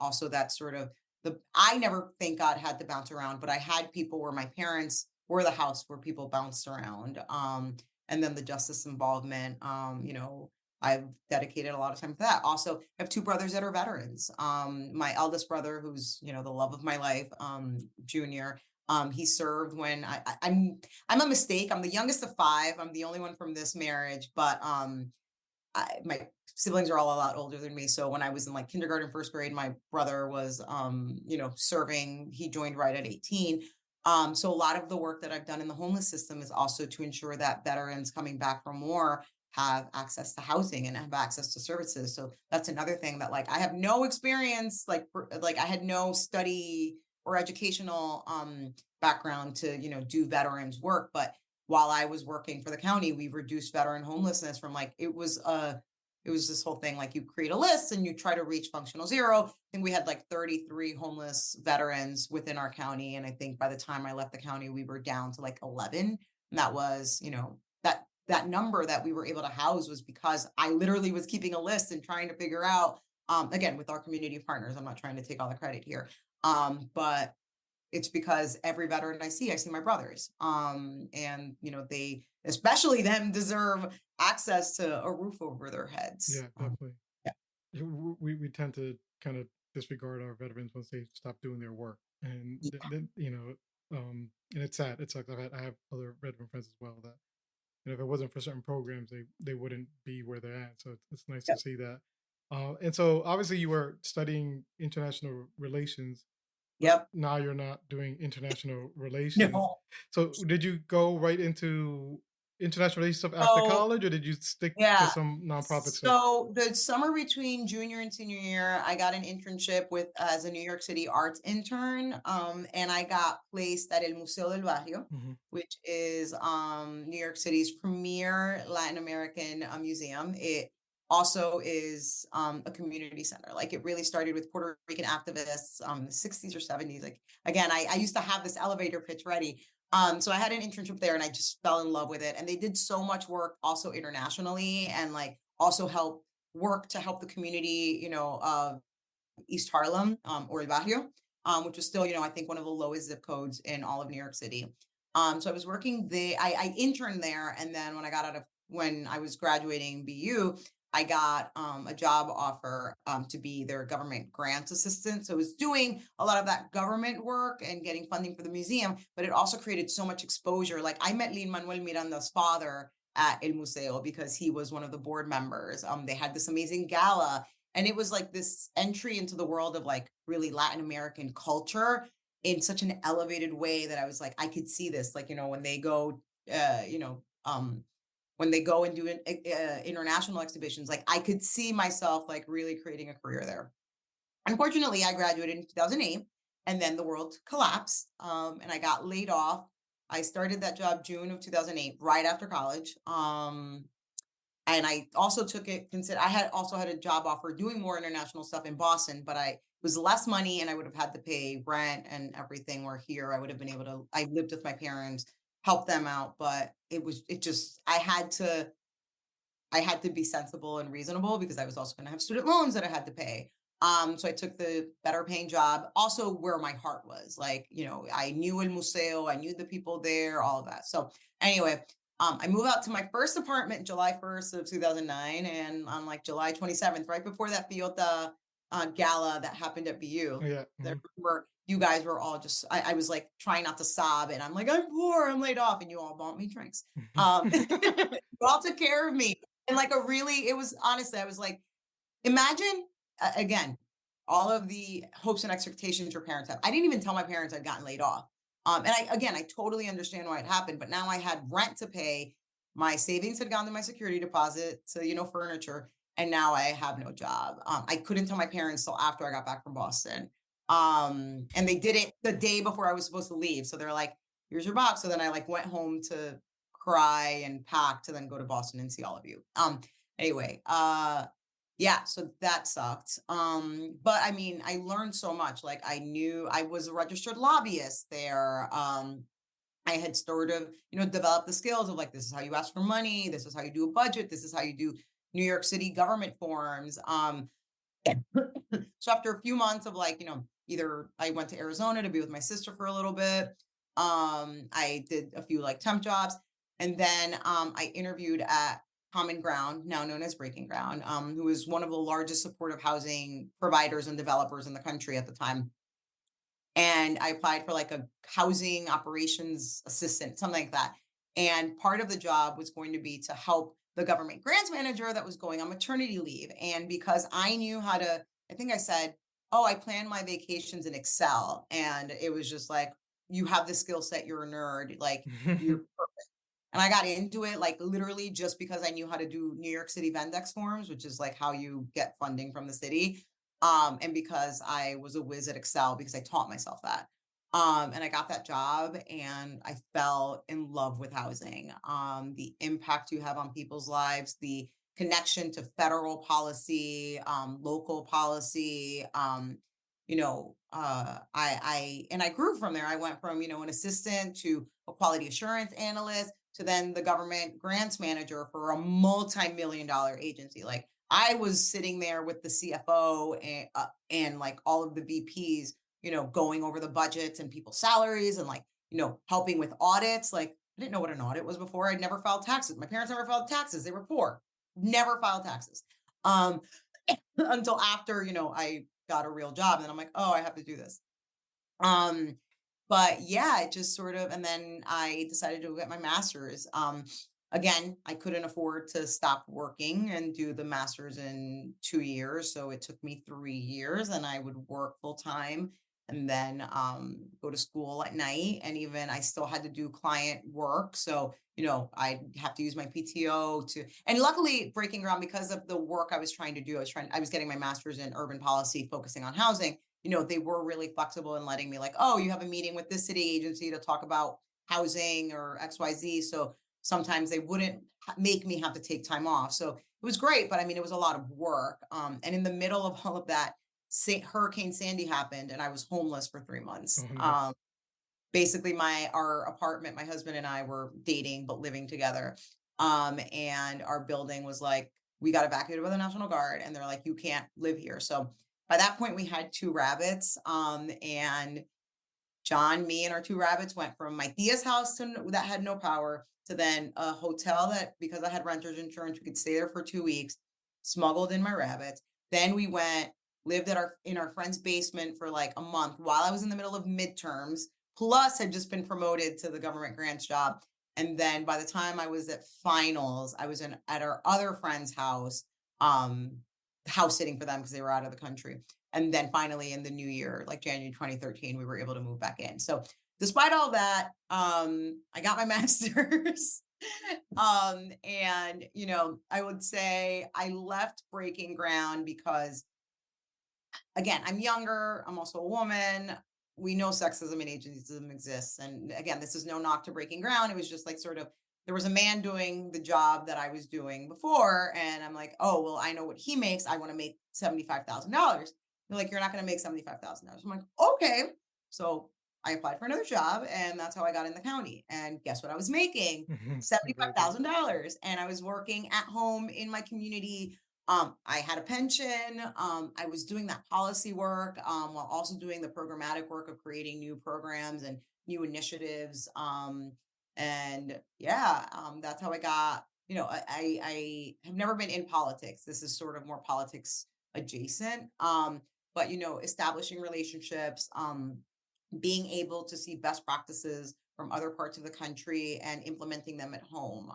also that sort of I never, thank God, had to bounce around, but I had people where my parents were the house where people bounced around. And then the justice involvement, I've dedicated a lot of time to that. Also, I have two brothers that are veterans. My eldest brother, who's, the love of my life, Junior, he served when I'm a mistake. I'm the youngest of five. I'm the only one from this marriage, but my siblings are all a lot older than me. So when I was in like kindergarten, first grade, my brother was, serving. He joined right at 18. So a lot of the work that I've done in the homeless system is also to ensure that veterans coming back from war have access to housing and have access to services. So that's another thing that, like, I have no experience, like I had no study or educational background to, do veterans work, but while I was working for the county, we reduced veteran homelessness from, like, it was this whole thing, like, you create a list and you try to reach functional zero. I think we had like 33 homeless veterans within our county. And I think by the time I left the county, we were down to like 11. And that was, that number that we were able to house was because I literally was keeping a list and trying to figure out, again, with our community partners, I'm not trying to take all the credit here. But it's because every veteran I see my brothers. And they, especially them, deserve access to a roof over their heads. Yeah, definitely. Yeah. We tend to kind of disregard our veterans once they stop doing their work, and Yeah. then and it's sad. It's like I have other veteran friends as well that, if it wasn't for certain programs, they wouldn't be where they're at. So it's nice to Yep. see that. And so obviously you were studying international relations, but Yep. now you're not doing international relations. No. So did you go right into international relations stuff after So college, or did you stick to yeah. some nonprofit stuff? So the summer between junior and senior year, I got an internship with as a New York City arts intern. And I got placed at El Museo del Barrio, Hmm. which is New York City's premier Latin American museum. It also is a community center. Like it really started with Puerto Rican activists, the 60s or 70s. Like again, I used to have this elevator pitch ready. So I had an internship there and I just fell in love with it. And they did so much work also internationally and like also help the community, of East Harlem, or El Barrio, which was still, I think one of the lowest zip codes in all of New York City. So I was working there, I interned there. And then when I was graduating BU, I got a job offer to be their government grants assistant. So I was doing a lot of that government work and getting funding for the museum, but it also created so much exposure. Like I met Lin Manuel Miranda's father at El Museo because he was one of the board members. They had this amazing gala, and it was like this entry into the world of like really Latin American culture in such an elevated way that I was like, I could see this, like, uh, you know, um, when they go and do international exhibitions, like I could see myself like really creating a career there. Unfortunately, I graduated in 2008 and then the world collapsed, and I got laid off. I started that job June of 2008, right after college. And I also I had also had a job offer doing more international stuff in Boston, but it was less money and I would have had to pay rent and everything. Where here I would have been able to, I lived with my parents, help them out, but it just, I had to be sensible and reasonable because I was also going to have student loans that I had to pay. So I took the better paying job, also where my heart was. Like, I knew El Museo, I knew the people there, all of that. So anyway, I moved out to my first apartment July 1st of 2009. And on like July 27th, right before that Fiota gala that happened at BU, Yeah. there Mhm. were, you guys were all just, I was like trying not to sob. And I'm like, I'm poor, I'm laid off. And you all bought me drinks. You all took care of me. And like it was honestly, I was like, imagine again, all of the hopes and expectations your parents have. I didn't even tell my parents I'd gotten laid off. And I totally understand why it happened, but now I had rent to pay. My savings had gone to my security deposit to, furniture. And now I have no job. I couldn't tell my parents till after I got back from Boston. And they did it the day before I was supposed to leave. So they're like, here's your box. So then I like went home to cry and pack to then go to Boston and see all of you. Anyway, yeah, so that sucked. But I mean, I learned so much. Like I knew I was a registered lobbyist there. I had sort of, developed the skills of like, this is how you ask for money. This is how you do a budget. This is how you do New York City government forms. So after a few months of like, either I went to Arizona to be with my sister for a little bit. I did a few like temp jobs. And then I interviewed at Common Ground, now known as Breaking Ground, who is one of the largest supportive housing providers and developers in the country at the time. And I applied for like a housing operations assistant, something like that. And part of the job was going to be to help the government grants manager that was going on maternity leave. And because I knew how to, I think I said, oh, I plan my vacations in Excel. And it was just like, you have the skill set, you're a nerd, like you're perfect. And I got into it like literally just because I knew how to do New York City Vendex forms, which is like how you get funding from the city. And because I was a whiz at Excel because I taught myself that. And I got that job and I fell in love with housing. The impact you have on people's lives, the connection to federal policy, local policy, I grew from there. I went from, an assistant to a quality assurance analyst to then the government grants manager for a multi-million dollar agency. Like I was sitting there with the CFO and like all of the VPs, going over the budgets and people's salaries and like, helping with audits. Like I didn't know what an audit was before. I'd never filed taxes. My parents never filed taxes. They were poor, never filed taxes. Um, until after, I got a real job. And then I'm like, oh, I have to do this. Um, but yeah, it just sort of, and then I decided to get my master's. Again, I couldn't afford to stop working and do the master's in 2 years. So it took me 3 years and I would work full time and then go to school at night. And even I still had to do client work. So, I have to use my PTO and luckily breaking ground because of the work I was trying to do. I was getting my master's in urban policy, focusing on housing. They were really flexible in letting me like, oh, you have a meeting with this city agency to talk about housing or XYZ. So sometimes they wouldn't make me have to take time off. So it was great, but I mean, it was a lot of work. And in the middle of all of that, Hurricane Sandy happened and I was homeless for 3 months. Oh no. Basically our apartment, my husband and I were dating, but living together. And our building was like, we got evacuated by the National Guard and they're like, you can't live here. So by that point we had two rabbits. And John, me and our two rabbits went from my tia's house that had no power to then a hotel that, because I had renter's insurance, we could stay there for 2 weeks, smuggled in my rabbits. Then we went, lived in our friend's basement for like a month while I was in the middle of midterms, plus had just been promoted to the government grants job. And then by the time I was at finals, I was at our other friend's house, house sitting for them because they were out of the country. And then finally in the new year, like January 2013, we were able to move back in. So despite all that, I got my master's. And I would say I left breaking ground because again, I'm younger, I'm also a woman. We know sexism and ageism exists. And again, this is no knock to breaking ground. It was just like sort of there was a man doing the job that I was doing before. And I'm like, oh, well, I know what he makes. I want to make $75,000. They're like, you're not going to make $75,000. I'm like, okay. So I applied for another job and that's how I got in the county. And guess what I was making? Congratulations. $75,000. And I was working at home in my community. I had a pension. I was doing that policy work while also doing the programmatic work of creating new programs and new initiatives. And yeah, that's how I got, I have never been in politics. This is sort of more politics adjacent. But, establishing relationships, being able to see best practices from other parts of the country and implementing them at home.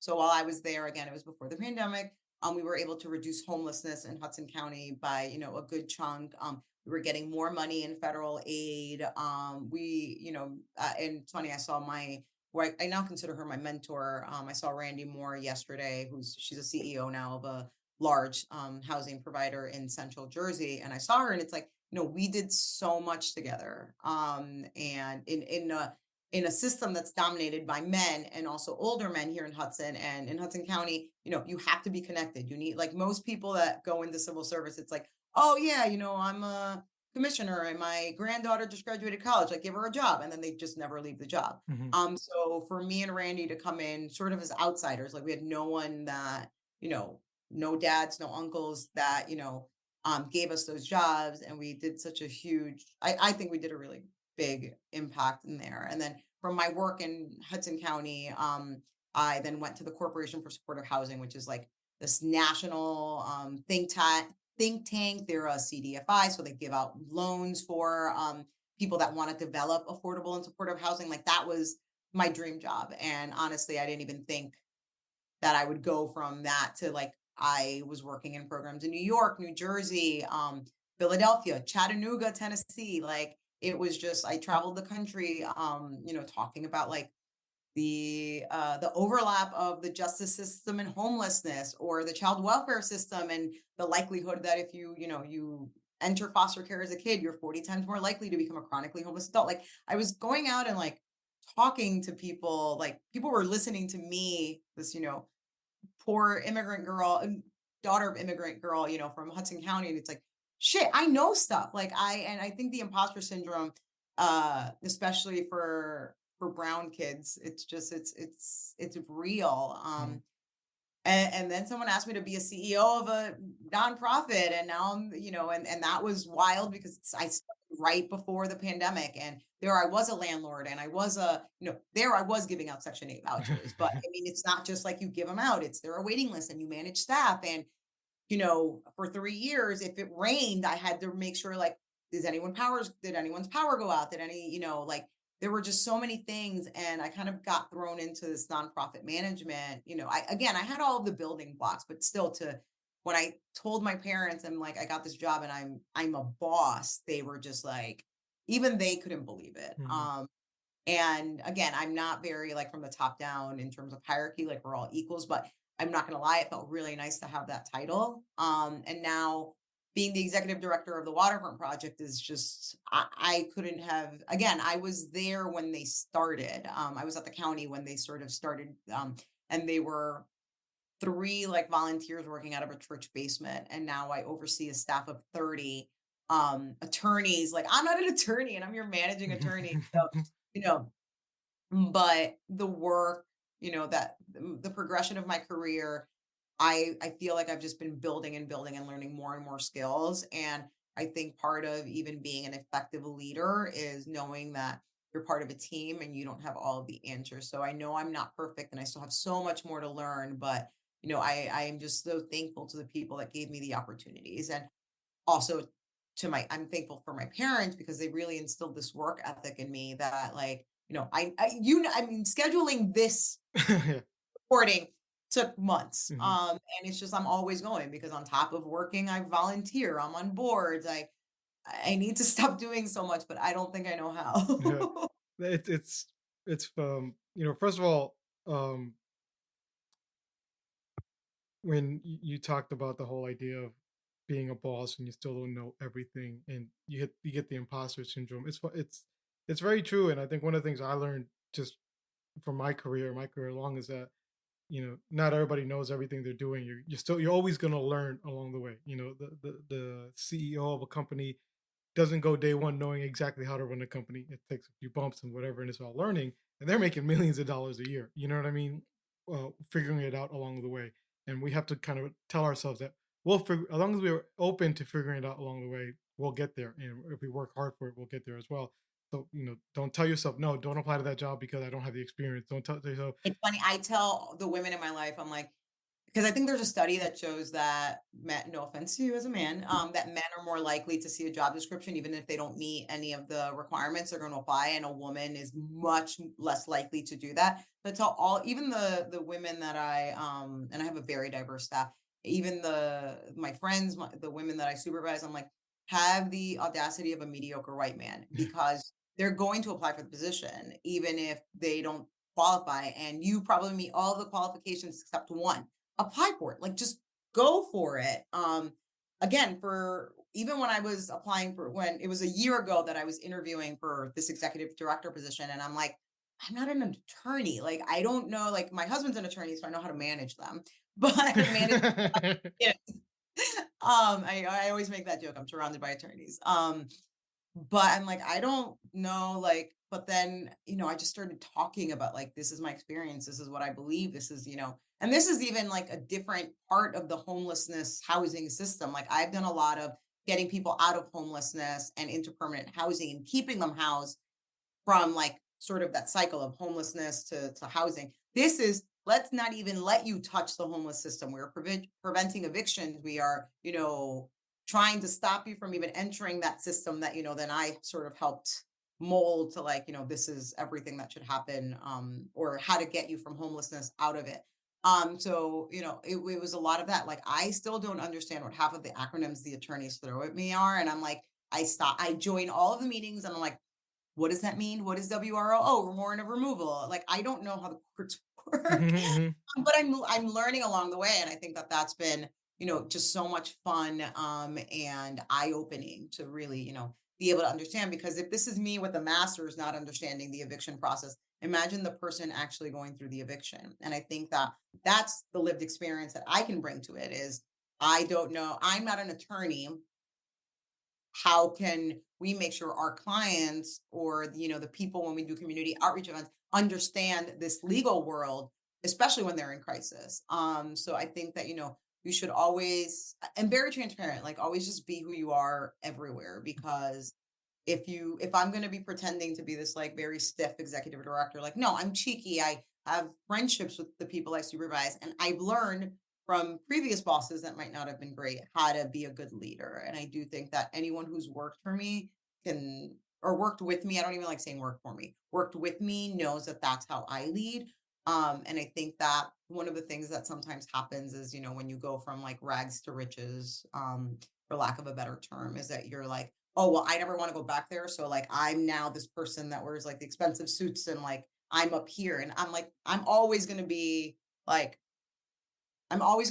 So while I was there, again, it was before the pandemic. We were able to reduce homelessness in Hudson County by, a good chunk. We were getting more money in federal aid. And it's funny, I saw I now consider her my mentor. I saw Randy Moore yesterday, she's a CEO now of a large housing provider in Central Jersey. And I saw her and it's like, we did so much together. And in a system that's dominated by men and also older men here in Hudson and in Hudson County, you have to be connected. You need, like most people that go into civil service, it's like, oh yeah, I'm a commissioner and my granddaughter just graduated college, like give her a job. And then they just never leave the job. Mhm. So for me and Randy to come in sort of as outsiders, like we had no one that, no dads, no uncles that, gave us those jobs. And we did such a huge, I think we did a really big impact in there. And then from my work in Hudson County, I then went to the Corporation for Supportive Housing, which is like this national think tank. They're a CDFI, so they give out loans for people that want to develop affordable and supportive housing. Like that was my dream job. And honestly, I didn't even think that I would go from that to like I was working in programs in New York, New Jersey, Philadelphia, Chattanooga, Tennessee. Like it was just I traveled the country, talking about like the overlap of the justice system and homelessness or the child welfare system and the likelihood that if you enter foster care as a kid, you're 40 times more likely to become a chronically homeless adult. Like I was going out and like talking to people, like people were listening to me, this, poor immigrant girl and daughter of immigrant girl, from Hudson County. And it's like, shit, I know stuff. And I think the imposter syndrome, especially for for brown kids. It's just it's real. Mhm. And then someone asked me to be a CEO of a nonprofit, and now I'm, and that was wild because I started right before the pandemic, and there I was a landlord, and I was there I was giving out Section 8 vouchers. But I mean, it's not just like you give them out; it's there are waiting lists, and you manage staff, and for 3 years, if it rained, I had to make sure, like, did anyone's power go out? Did any, like, there were just so many things. And I kind of got thrown into this nonprofit management. I had all of the building blocks, but still when I told my parents, I'm like, I got this job and I'm a boss, they were just like, even they couldn't believe it. Mhm. And again, I'm not very like from the top down in terms of hierarchy, like we're all equals, but I'm not going to lie, it felt really nice to have that title. And now being the executive director of the Waterfront project is just, I couldn't have, again, I was there when they started. I was at the county when they sort of started, and they were three like volunteers working out of a church basement. And now I oversee a staff of 30 attorneys. Like, I'm not an attorney and I'm your managing attorney. So, you know, but the work, that the progression of my career, I feel like I've just been building and building and learning more and more skills. And I think part of even being an effective leader is knowing that you're part of a team and you don't have all of the answers. So I know I'm not perfect and I still have so much more to learn, but I am just so thankful to the people that gave me the opportunities. And also I'm thankful for my parents because they really instilled this work ethic in me that, like, I mean, scheduling this Yeah. recording took months. Mhm. And it's just, I'm always going because on top of working, I volunteer, I'm on boards. I need to stop doing so much, but I don't think I know Yeah. how. It's first of all, when you talked about the whole idea of being a boss and you still don't know everything and you get the imposter syndrome. It's very true, and I think one of the things I learned just from my career long, is that not everybody knows everything they're doing. You're always going to learn along the way. The CEO of a company doesn't go day one knowing exactly how to run a company. It takes a few bumps and whatever, and it's all learning. And they're making millions of dollars a year. You know what I mean? Figuring it out along the way, and we have to kind of tell ourselves that we'll figure, as long as we're open to figuring it out along the way, we'll get there. And if we work hard for it, we'll get there as well. So don't tell yourself no. Don't apply to that job because I don't have the experience. Don't tell yourself. It's funny. I tell the women in my life, I'm like, because I think there's a study that shows that men, no offense to you as a man, that men are more likely to see a job description, even if they don't meet any of the requirements they're going to apply, and a woman is much less likely to do that. But tell even the women that and I have a very diverse staff, even my friends, the women that I supervise, I'm like, have the audacity of a mediocre white man because they're going to apply for the position, even if they don't qualify, and you probably meet all the qualifications except one. Apply for it. Like, just go for it. Again, for even when I was applying for, when it was a year ago that I was interviewing for this executive director position, and I'm like, I'm not an attorney. Like, I don't know. Like, my husband's an attorney, so I know how to manage them. But manage, yeah. I always make that joke. I'm surrounded by attorneys. But I'm like, I don't know, like, but then, I just started talking about, like, this is my experience. This is what I believe. This is, and this is even like a different part of the homelessness housing system. Like, I've done a lot of getting people out of homelessness and into permanent housing and keeping them housed from, like, sort of that cycle of homelessness to housing. This is, let's not even let you touch the homeless system. We're preventing evictions. We are, trying to stop you from even entering that system that, then I sort of helped mold to, like, this is everything that should happen, or how to get you from homelessness out of it. So, it was a lot of that. Like, I still don't understand what half of the acronyms the attorneys throw at me are. And I'm like, I join all of the meetings and I'm like, what does that mean? What is WRO? Oh, warrant of removal. Like, I don't know how the courts work, but I'm learning along the way, and I think that that's been, just so much fun, and eye opening to really, be able to understand. Because if this is me with a master's not understanding the eviction process, imagine the person actually going through the eviction. And I think that that's the lived experience that I can bring to it. Is I don't know. I'm not an attorney. how can we make sure our clients or the people when we do community outreach events understand this legal world, especially when they're in crisis. So I think that you should always and very transparent, like always just be who you are everywhere, because if I'm going to be pretending to be this like very stiff executive director, like no, I'm cheeky. I have friendships with the people I supervise, and I've learned from previous bosses that might not have been great how to be a good leader. And I do think that anyone who's worked for me can or worked with me, I don't even like saying work for me, worked with me knows that that's how I lead. And I think that one of the things that sometimes happens is, when you go from like rags to riches, for lack of a better term, is that you're like, oh, well, I never want to go back there. So like I'm now this person that wears like the expensive suits and like I'm up here. And I'm like, like, I'm always going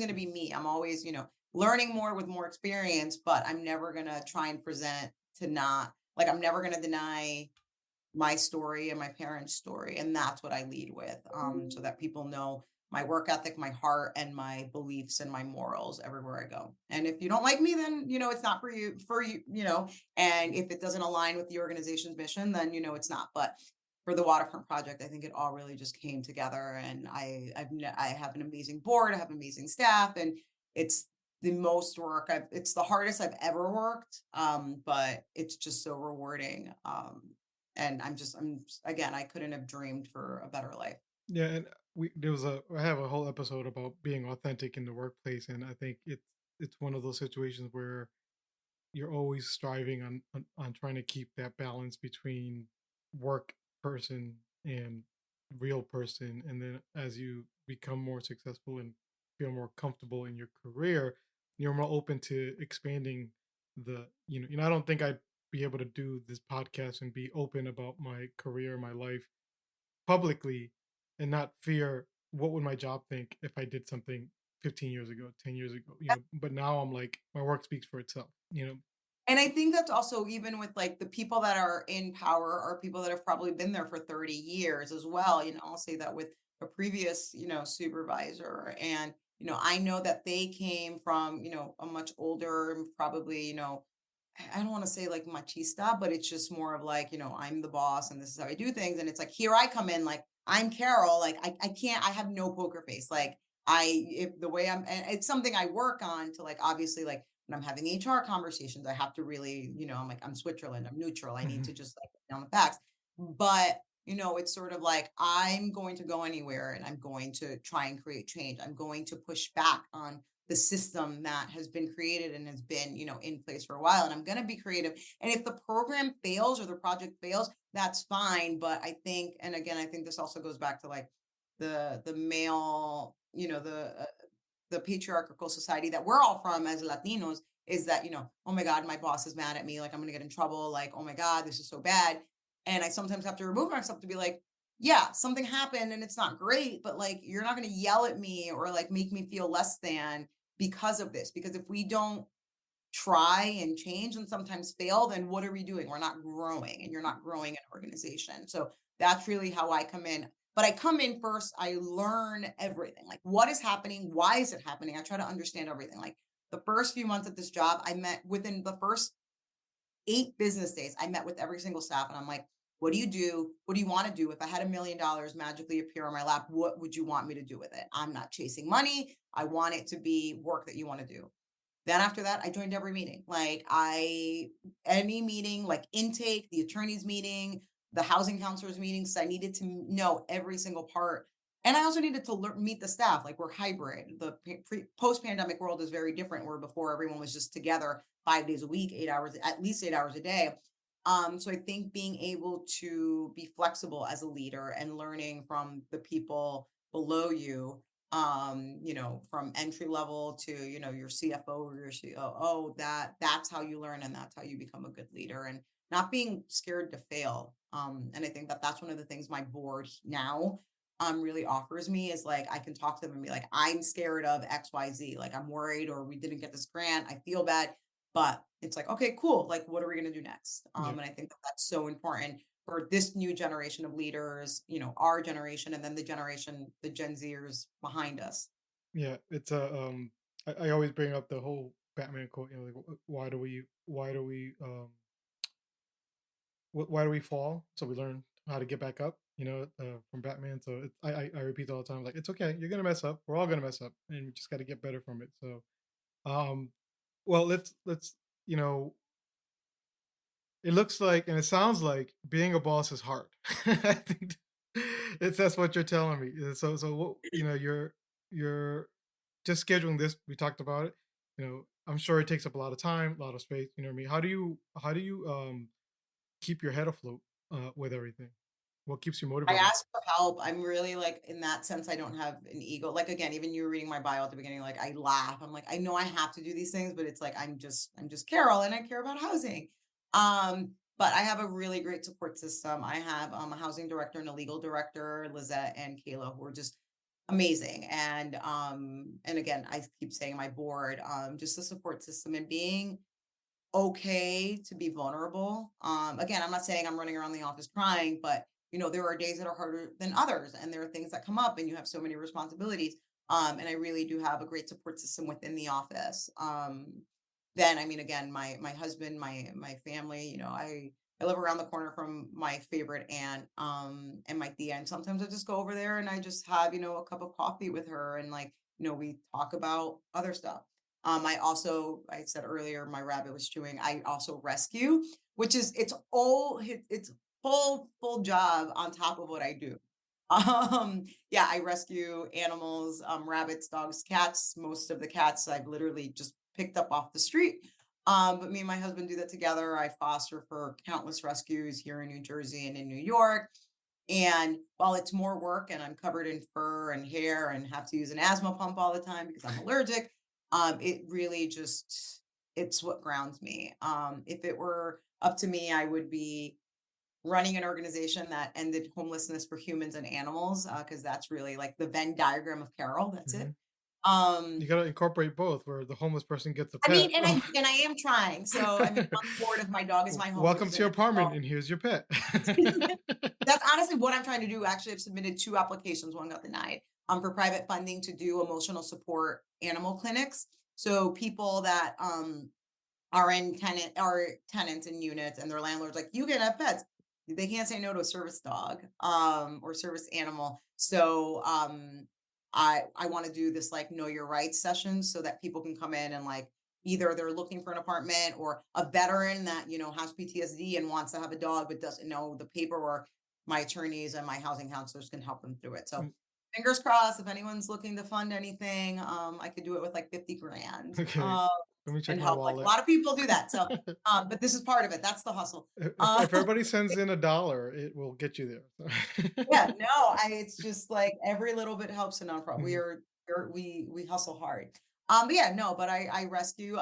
to be me. I'm always, learning more with more experience, but I'm never going to try and present to not like, I'm never going to deny my story and my parents' story, and that's what I lead with, so that people know my work ethic, my heart, and my beliefs and my morals everywhere I go. And if you don't like me, then it's not for you. And if it doesn't align with the organization's mission, then it's not. But for the Waterfront project, I think it all really just came together, and I have an amazing board, I have amazing staff, and it's the most work it's the hardest I've ever worked, but it's just so rewarding. And again, I couldn't have dreamed for a better life. Yeah, and I have a whole episode about being authentic in the workplace, and I think it's one of those situations where you're always striving on trying to keep that balance between work person and real person. And then as you become more successful and feel more comfortable in your career, you're more open to expanding I don't think I'd be able to do this podcast and be open about my career, my life publicly, and not fear what would my job think if I did something 15 years ago, 10 years ago, but now I'm like my work speaks for itself. And I think that's also even with like the people that are in power are people that have probably been there for 30 years as well. I'll say that with a previous, supervisor. And, I know that they came from, a much older and probably, I don't want to say like machista, but it's just more of like, I'm the boss and this is how I do things. And it's like, here I come in, like, I'm Carol, like, I can't, I have no poker face. Like, if the way and it's something I work on to like, obviously, like, when I'm having HR conversations, I have to really, I'm like, I'm Switzerland, I'm neutral. I need Mhm. to just like put down the facts. But, it's sort of like I'm going to go anywhere and I'm going to try and create change. I'm going to push back on the system that has been created and has been, in place for a while. And I'm going to be creative. And if the program fails or the project fails, that's fine. But I think, and again, I think this also goes back to like the male, the patriarchal society that we're all from as Latinos, is that, oh my God, my boss is mad at me. Like, I'm going to get in trouble. Like, oh my God, this is so bad. And I sometimes have to remove myself to be like, yeah, something happened and it's not great, but like, you're not going to yell at me or like make me feel less than because of this. Because if we don't try and change and sometimes fail, then what are we doing? We're not growing, and you're not growing an organization. So that's really how I come in. But I come in first, I learn everything. Like, what is happening? Why is it happening? I try to understand everything. Like the first few months at this job, I met within the first 8 business days, I met with every single staff and I'm like, what do you do? What do you want to do? If I had $1 million magically appear on my lap, what would you want me to do with it? I'm not chasing money. I want it to be work that you want to do. Then after that, I joined every meeting. Like any meeting, like intake, the attorney's meeting, the housing counselors meetings. I needed to know every single part. And I also needed to meet the staff. Like we're hybrid. The post pandemic world is very different, where before everyone was just together 5 days a week, 8 hours, at least 8 hours a day. So I think being able to be flexible as a leader and learning from the people below you, from entry level to, your CFO or your COO, that's how you learn and that's how you become a good leader, and not being scared to fail. And I think that that's one of the things my board now really offers me, is like I can talk to them and be like, I'm scared of XYZ, like I'm worried or we didn't get this grant, I feel bad. But it's like, okay, cool, like what are we going to do next? Yeah. And I think that that's so important for this new generation of leaders, our generation, and then the Gen Zers behind us. Yeah, it's a I always bring up the whole Batman quote, you know, like, why do we why do we fall? So we learn how to get back up, you know, from Batman. So I repeat all the time, like, it's okay, you're gonna mess up. We're all gonna mess up, and we just got to get better from it. So, um, well, let's you know, it looks like and it sounds like being a boss is hard. I think that's what you're telling me. So what you know, you're just scheduling this. We talked about it. You know, I'm sure it takes up a lot of time, a lot of space. You know what I mean? How do you keep your head afloat with everything? What keeps you I motivated? ask for help. I'm really like in that sense, I don't have an ego. Like again, even you were reading my bio at the beginning, like I laugh. I'm like, I know I have to do these things, but it's like I'm just Carol and I care about housing. But I have a really great support system. I have a housing director and a legal director, Lizette and Kayla, who are just amazing. And again, I keep saying my board, just the support system and being okay to be vulnerable. Again, I'm not saying I'm running around the office crying, but there are days that are harder than others, and there are things that come up, and you have so many responsibilities. And I really do have a great support system within the office. Then, I mean, again, my husband, my family. I live around the corner from my favorite aunt, and my tia, and sometimes I just go over there and I just have a cup of coffee with her, and like we talk about other stuff. I said earlier, my rabbit was chewing. I also rescue, which is it's full job on top of what I do. Yeah, I rescue animals, rabbits, dogs, cats. Most of the cats I've literally just picked up off the street. But me and my husband do that together. I foster for countless rescues here in New Jersey and in New York. And while it's more work and I'm covered in fur and hair and have to use an asthma pump all the time because I'm allergic, it really just it's what grounds me. If it were up to me, I would be running an organization that ended homelessness for humans and animals, because that's really like the Venn diagram of Carol. That's it. Mhm. Um, You got to incorporate both, where the homeless person gets a I mean, pet. and I am trying. So I mean, I'm on the board of my dog is my home, which Welcome is to an your apartment, and here's your pet. That's honestly what I'm trying to do. Actually, I've submitted 2 applications, one got denied, for private funding to do emotional support animal clinics. So people that, are tenants in units and their landlords like, "You can have pets." They can't say no to a service dog, or service animal. So, I wanna do this, like, know your rights session so that people can come in and, like, either they're looking for an apartment or a veteran that, has PTSD and wants to have a dog but doesn't know the paperwork. My attorneys and my housing counselors can help them through it. So, Mm, fingers crossed, if anyone's looking to fund anything, I could do it with, like, 50 grand, okay, let me check and my help, like, a wallet. lot of people do that. So, but this is part of it. That's the hustle. If Uh, everybody sends in $1, it will get you there. yeah, no, it's just like every little bit helps a nonprofit. Mhm, We hustle hard. But yeah, no, but I rescue,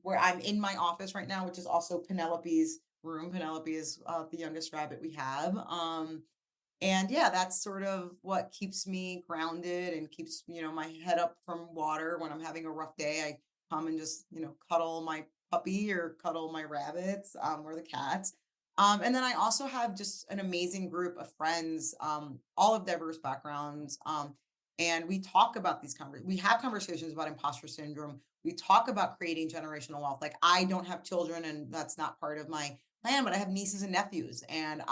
where I'm in my office right now, which is also Penelope's room. Penelope is, the youngest rabbit we have. And yeah, that's sort of what keeps me grounded and keeps, my head up from water when I'm having a rough day. I come and just, cuddle my puppy or cuddle my rabbits, or the cats. And then I also have just an amazing group of friends, all of diverse backgrounds. And we talk about we have conversations about imposter syndrome. We talk about creating generational wealth. Like I don't have children and that's not part of my plan, but I have nieces and nephews and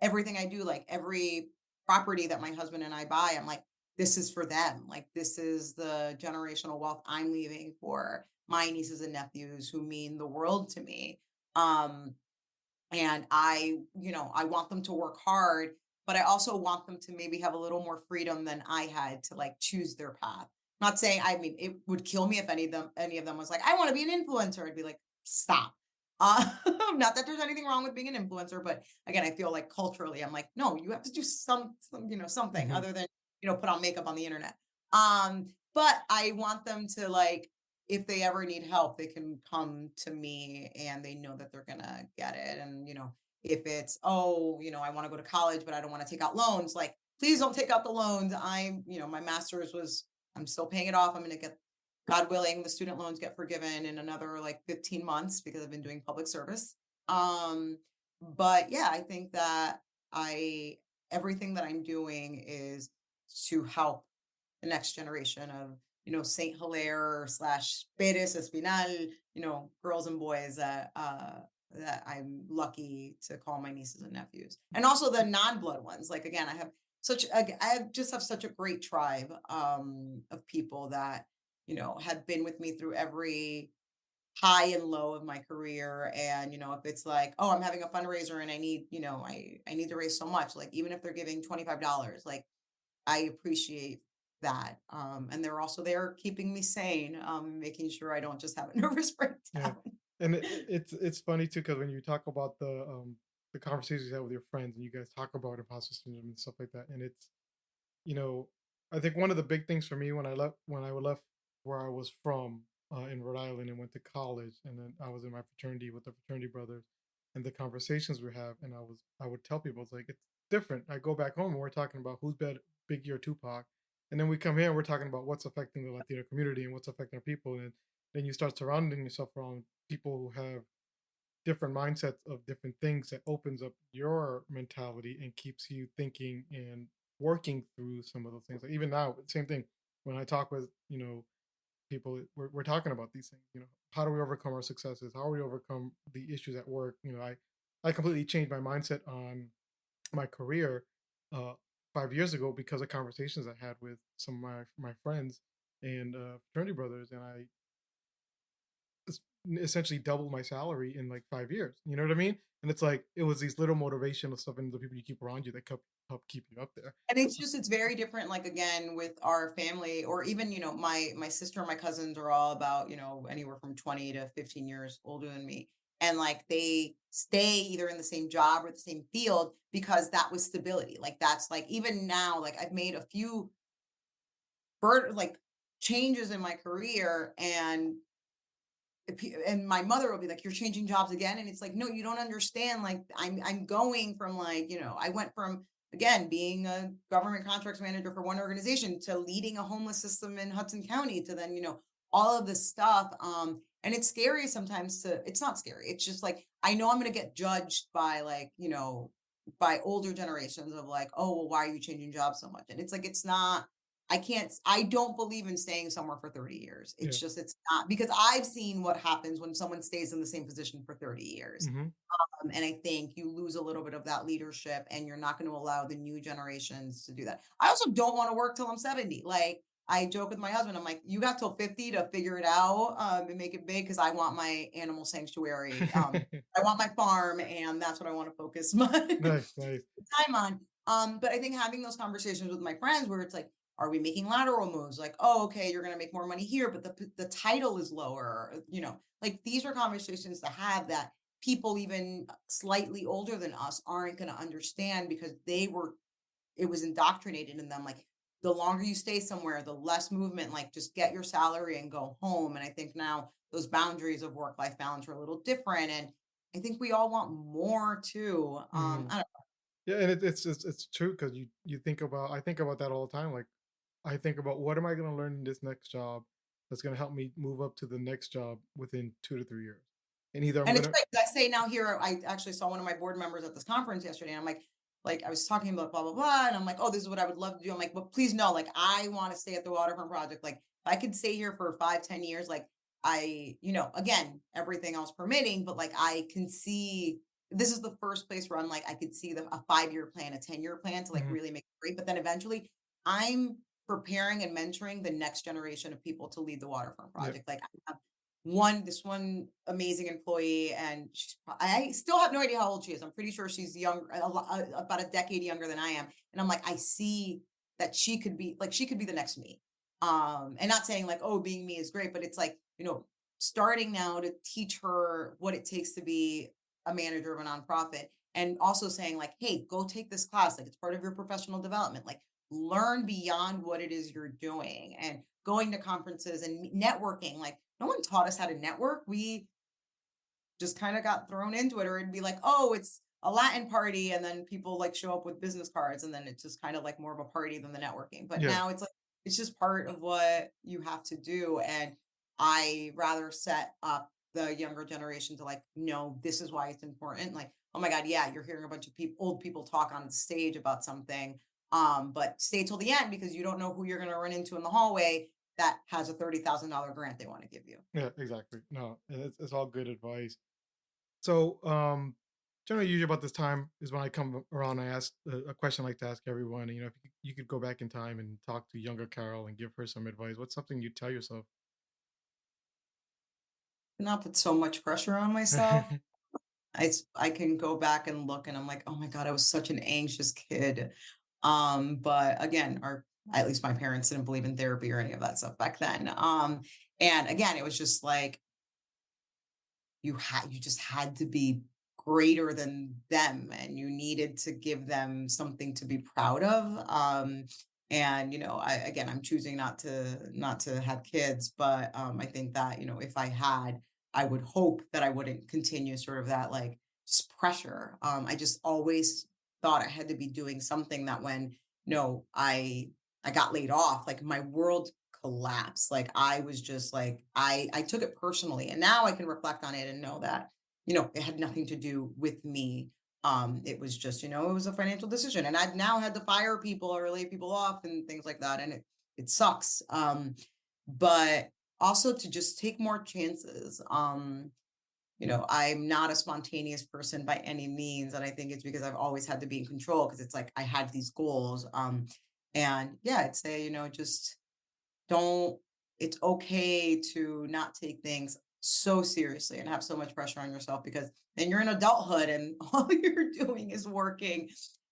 everything I do, like every property that my husband and I buy, I'm like, this is for them. Like, this is the generational wealth I'm leaving for my nieces and nephews who mean the world to me. Um, and I want them to work hard, but I also want them to maybe have a little more freedom than I had to like choose their path. Not saying, I mean, it would kill me if any of them was like, I want to be an influencer. I'd be like, stop. Not that there's anything wrong with being an influencer, but again, I feel like culturally, I'm like, no, you have to do something mhm. other than, put on makeup on the internet. But I want them to like if they ever need help, they can come to me and they know that they're gonna get it. And, if it's, oh, I want to go to college, but I don't want to take out loans, like, please don't take out the loans. My master's I'm still paying it off. I'm gonna get, God willing, the student loans get forgiven in another like 15 months because I've been doing public service. But yeah, I think that I everything that I'm doing is to help the next generation of Sainthilaire slash Pérez Espinal, girls and boys that I'm lucky to call my nieces and nephews. And also the non-blood ones. Like again, I just have such a great tribe of people that, have been with me through every high and low of my career. And if it's like, oh, I'm having a fundraiser and I need, I need to raise so much, like even if they're giving $25, like I appreciate that. And they're also there keeping me sane, making sure I don't just have a nervous Yeah, breakdown. and it's funny too because when you talk about the conversations you have with your friends and you guys talk about imposter syndrome and stuff like that, and it's you know, I think one of the big things for me when I left where I was from in Rhode Island and went to college, and then I was in my fraternity with the fraternity brothers, and the conversations we have, and I would tell people it's like it's different. I go back home and we're talking about who's Biggie or Tupac, and then we come here and we're talking about what's affecting the Latino community and what's affecting our people, and then you start surrounding yourself around people who have different mindsets of different things that opens up your mentality and keeps you thinking and working through some of those things. Like even now, same thing. When I talk with people, we're talking about these things. How do we overcome our successes? How do we overcome the issues at work? I completely changed my mindset on my career uh, 5 years ago because of conversations I had with some of my friends and fraternity brothers, and I essentially doubled my salary in like 5 years. You know what I mean? And it's like it was these little motivational stuff and the people you keep around you that help keep you up there. And it's very different, like again, with our family, or even, my sister and my cousins are all about, anywhere from 20 to 15 years older than me. And like they stay either in the same job or the same field because that was stability. Like that's like even now, like I've made a few like changes in my career, and my mother will be like, "You're changing jobs again," and it's like, no, you don't understand. Like I'm going from, like, I went from, again, being a government contracts manager for one organization to leading a homeless system in Hudson County to then, all of this stuff. And it's scary sometimes to, it's not scary, it's just like I know I'm going to get judged by, like, by older generations of like, oh, well, why are you changing jobs so much? And it's like, it's not, I don't believe in staying somewhere for 30 years. Yeah. It's not, because I've seen what happens when someone stays in the same position for 30 years. Hmm. And I think you lose a little bit of that leadership, and you're not going to allow the new generations to do that. I also don't want to work till I'm 70. Like I joke with my husband, I'm like, you got till 50 to figure it out, and make it big, because I want my animal sanctuary. I want my farm, and that's what I want to focus my Nice, nice. time on. But I think having those conversations with my friends where it's like, are we making lateral moves? Like, oh, okay, you're gonna make more money here, but the title is lower. Like these are conversations to have that people even slightly older than us aren't gonna understand, because it was indoctrinated in them. Like the longer you stay somewhere, the less movement. Like just get your salary and go home. And I think now those boundaries of work-life balance are a little different, and I think we all want more too. Hmm. I don't. Yeah, and it's true because you think about I think about that all the time. Like I think about what am I going to learn in this next job that's going to help me move up to the next job within 2 to 3 years, and either I'm And it's gonna. like I say now here, I actually saw one of my board members at this conference yesterday. And I'm like I was talking about blah blah blah, and I'm like, oh, this is what I would love to do. I'm like, but please know, like I want to stay at the Waterfront project. Like if I could stay here for 5, 10 years, like again, everything else permitting, but like I can see this is the first place where I'm like I could see a 5 year plan, a 10 year plan to like Mhm. really make it great. But then eventually, I'm preparing and mentoring the next generation of people to lead the Waterfront Yeah. project. Like I have this one amazing employee, and I still have no idea how old she is. I'm pretty sure she's young, about a decade younger than I am. And I'm like, I see that she could be the next me. And not saying like, oh, being me is great, but it's like, starting now to teach her what it takes to be a manager of a nonprofit, and also saying like, hey, go take this class. Like it's part of your professional development. Like learn beyond what it is you're doing, and going to conferences and networking. Like no one taught us how to network. We just kind of got thrown into it, or it'd be like, oh, it's a Latin party, and then people like show up with business cards, and then it's just kind of like more of a party than the networking. But Yeah. now it's like it's just part of what you have to do. And I rather set up the younger generation to like, no, this is why it's important. Like, oh my God, yeah, you're hearing a bunch of old people talk on stage about something. But stay till the end, because you don't know who you're gonna run into in the hallway. that has a $30,000 grant they want to give you. Yeah, exactly. No, and it's all good advice. So, generally, usually about this time is when I come around. I ask a question I like to ask everyone. You know, if you could go back in time and talk to younger Carol and give her some advice, what's something you tell yourself? Not put so much pressure on myself. I can go back and look and I'm like, "Oh my god, I was such an anxious kid." But again, or at least my parents didn't believe in therapy or any of that stuff back then. And again, it was just like you just had to be greater than them, and you needed to give them something to be proud of. And I'm choosing not to have kids, but I think that if I had, I would hope that I wouldn't continue sort of that, like, just pressure. I just always thought I had to be doing something, that when I got laid off, like, my world collapse. Like, I was just like, I took it personally, and now I can reflect on it and know that, it had nothing to do with me. It was just, it was a financial decision, and I've now had to fire people or lay people off and things like that, and it sucks. But also to just take more chances. I'm not a spontaneous person by any means, and I think it's because I've always had to be in control, because it's like I had these goals. And yeah, I'd say, just don't it's okay to not take things so seriously and have so much pressure on yourself, because then you're in adulthood and all you're doing is working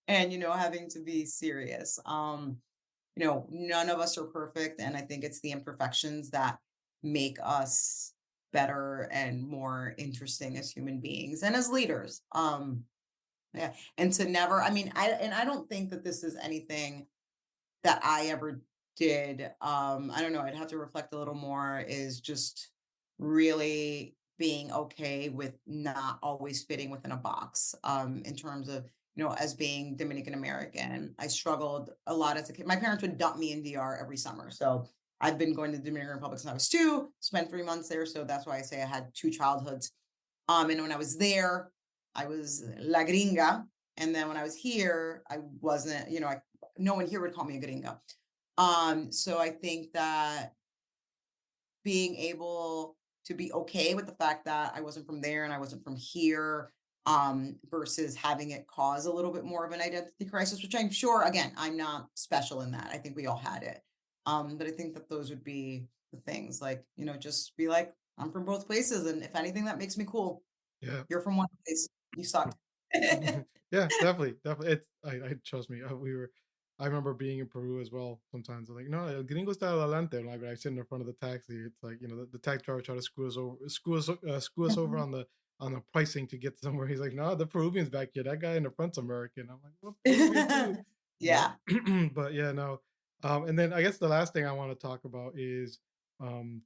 and having to be serious. None of us are perfect, and I think it's the imperfections that make us better and more interesting as human beings and as leaders. Yeah, and to never, I don't think that this is anything that I ever did. I don't know, I'd have to reflect a little more, is just really being okay with not always fitting within a box. In terms of, as being Dominican American, I struggled a lot as a kid. My parents would dump me in DR every summer. So I've been going to the Dominican Republic since I was 2, spent 3 months there. So that's why I say I had 2 childhoods. And when I was there, I was la gringa. And then when I was here, I wasn't, no one here would call me a gringa. So I think that being able to be okay with the fact that I wasn't from there and I wasn't from here, versus having it cause a little bit more of an identity crisis, which I'm sure, again, I'm not special in that. I think we all had it. But I think that those would be the things, like, just be like, I'm from both places. And if anything, that makes me cool. Yeah. You're from one place, you suck. Yeah, definitely, definitely. It's I trust me. We were. I remember being in Peru as well. Sometimes I'm like, no, el gringo está adelante. And I sit in front of the taxi. It's like, the taxi driver try to screw us over on the pricing to get somewhere. He's like, no, the Peruvian's back here. That guy in the front's American. I'm like, well, Peruvian too, but Yeah. but yeah, no. And then I guess the last thing I want to talk about is um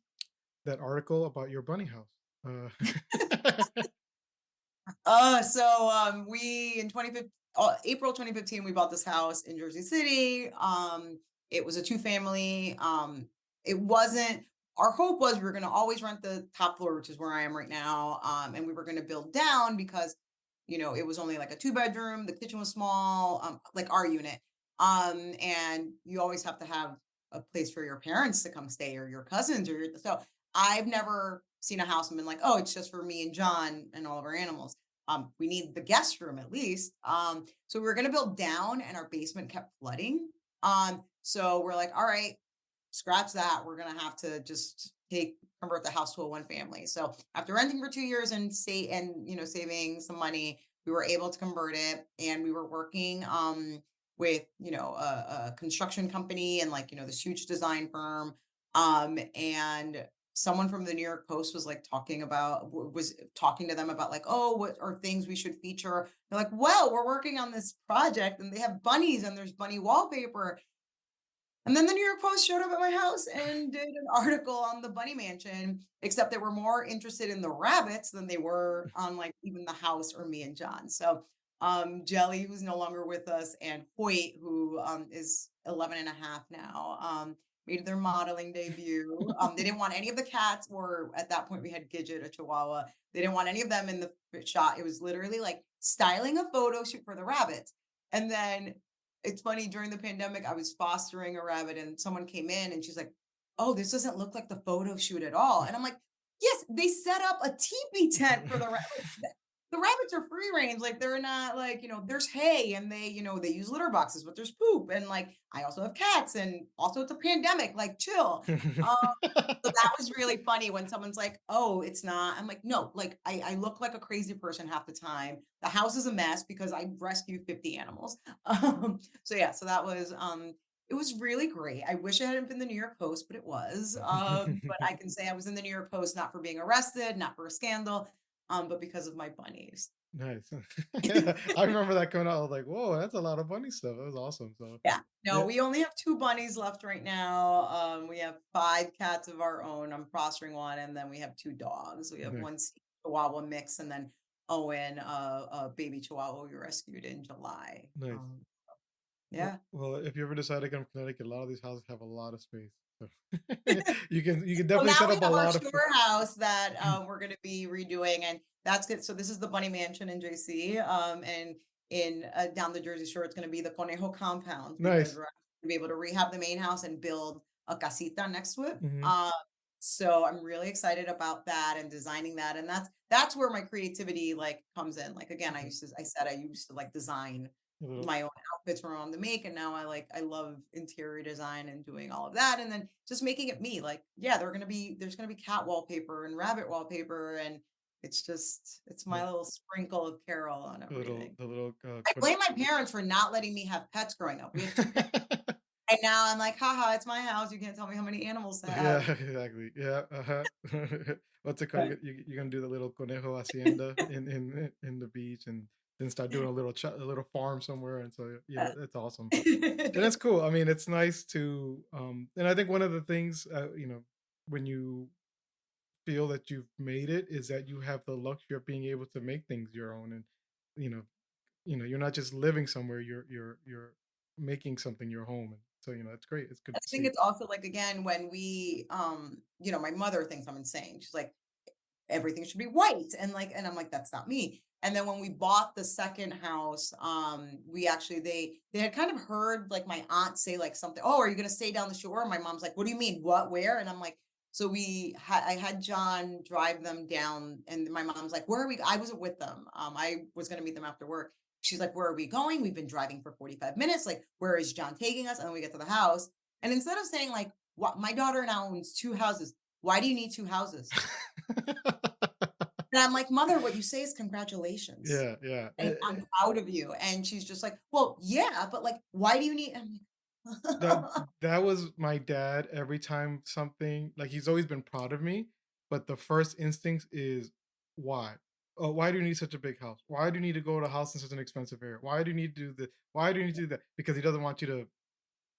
that article about your bunny house. Uh, We in 2015, April 2015, we bought this house in Jersey City. It was a two-family. It wasn't Our hope was we were going to always rent the top floor, which is where I am right now. And we were going to build down because, it was only like a two-bedroom. The kitchen was small, like our unit. And you always have to have a place for your parents to come stay, or your cousins, so I've never seen a house and been like, oh, it's just for me and John and all of our animals. We need the guest room at least. So we were going to build down, and our basement kept flooding. So we're like, all right, scratch that. We're going to have to just convert the house to a one family. So after renting for 2 years and saving some money, we were able to convert it, and we were working, with, a construction company, and, like, this huge design firm. And someone from the New York Post was like was talking to them about, like, oh, what are things we should feature? They're like, well, we're working on this project and they have bunnies and there's bunny wallpaper. And then the New York Post showed up at my house and did an article on the bunny mansion, except they were more interested in the rabbits than they were on, like, even the house or me and John. So Jelly, who's no longer with us, and Hoyt, who is 11 and a half now, made their modeling debut. They didn't want any of the cats, or at that point we had Gidget, a Chihuahua. They didn't want any of them in the shot. It was literally like styling a photo shoot for the rabbits. And then it's funny, during the pandemic, I was fostering a rabbit and someone came in and she's like, "Oh, this doesn't look like the photo shoot at all." And I'm like, "Yes, they set up a teepee tent for the rabbits are free range, like, they're not like, there's hay and they use litter boxes, but there's poop, and, like, I also have cats, and also it's a pandemic, like, chill." Um, so that was really funny when someone's like, "Oh, it's not." I'm like, "No, like, I look like a crazy person half the time. The house is a mess because I rescued 50 animals." So yeah, so that was, it was really great. I wish it hadn't been the New York Post, but it was. But I can say I was in the New York Post not for being arrested, not for a scandal, but because of my bunnies. Nice. Yeah, I remember that coming out. I was like, "Whoa, that's a lot of bunny stuff." That was awesome. So, Yeah. No, yeah, we only have 2 bunnies left right now. We have 5 cats of our own. I'm fostering 1, and then we have 2 dogs. We have nice, 1 Chihuahua mix, and then Owen, a baby Chihuahua we rescued in July. nice. Well, Yeah. well, if you ever decide to come to Connecticut, a lot of these houses have a lot of space. So you can Well, definitely now set we up a have our lot of. shore house that, we're gonna be redoing, and that's good. So this is the Bunny Mansion in JC, and in, down the Jersey Shore, it's gonna be the Conejo compound because Nice. we're gonna be able to rehab the main house and build a casita next to it. Hmm. So I'm really excited about that and designing that, and that's where my creativity, like, comes in. Like, again, I said I used to, like, design A little, my own outfits for my mom to make, and now I love interior design and doing all of that, and then just making it me. Like, yeah, there's gonna be cat wallpaper and rabbit wallpaper, and it's my yeah, little sprinkle of Carol on the little, everything. the little. I blame my parents for not letting me have pets growing up. We had 2 pets, and now I'm like, "Haha, it's my house. You can't tell me how many animals to Yeah, have." exactly. Yeah. Uh-huh. What's it called? Right. You're gonna do the little conejo hacienda in the beach, and then start doing a little farm somewhere. And so yeah, that's awesome. And that's cool. I mean, it's nice to and I think one of the things when you feel that you've made it is that you have the luxury of being able to make things your own, and you know you're not just living somewhere, you're making something your home. And so it's great. It's good I to think see. it's also, like, again, when my mother thinks I'm insane. She's like, everything should be white, and I'm like, that's not me. And then when we bought the second house, we actually they had kind of heard, like, my aunt say, like, something, "Oh, are you gonna stay down the shore?" And my mom's like, "What do you mean, what, where?" And I'm like, so I had John drive them down, and my mom's like, "Where are we?" I wasn't with them. I was gonna meet them after work. She's like, "Where are we going? We've been driving for 45 minutes. Like, where is John taking us?" And then we get to the house, and instead of saying, like, "What, my daughter now owns 2 houses. Why do you need 2 houses?" And I'm like, "Mother, what you say is congratulations, Yeah, yeah. and I'm proud of you." And she's just like, "Well, yeah, but, like, why do you need?" I'm That like, that was my dad every time something, like, he's always been proud of me, but the first instinct is, "Why? Oh, why do you need such a big house? Why do you need to go to a house in such an expensive area? Why do you need to do this? Why do you need to do that?" Because he doesn't want you to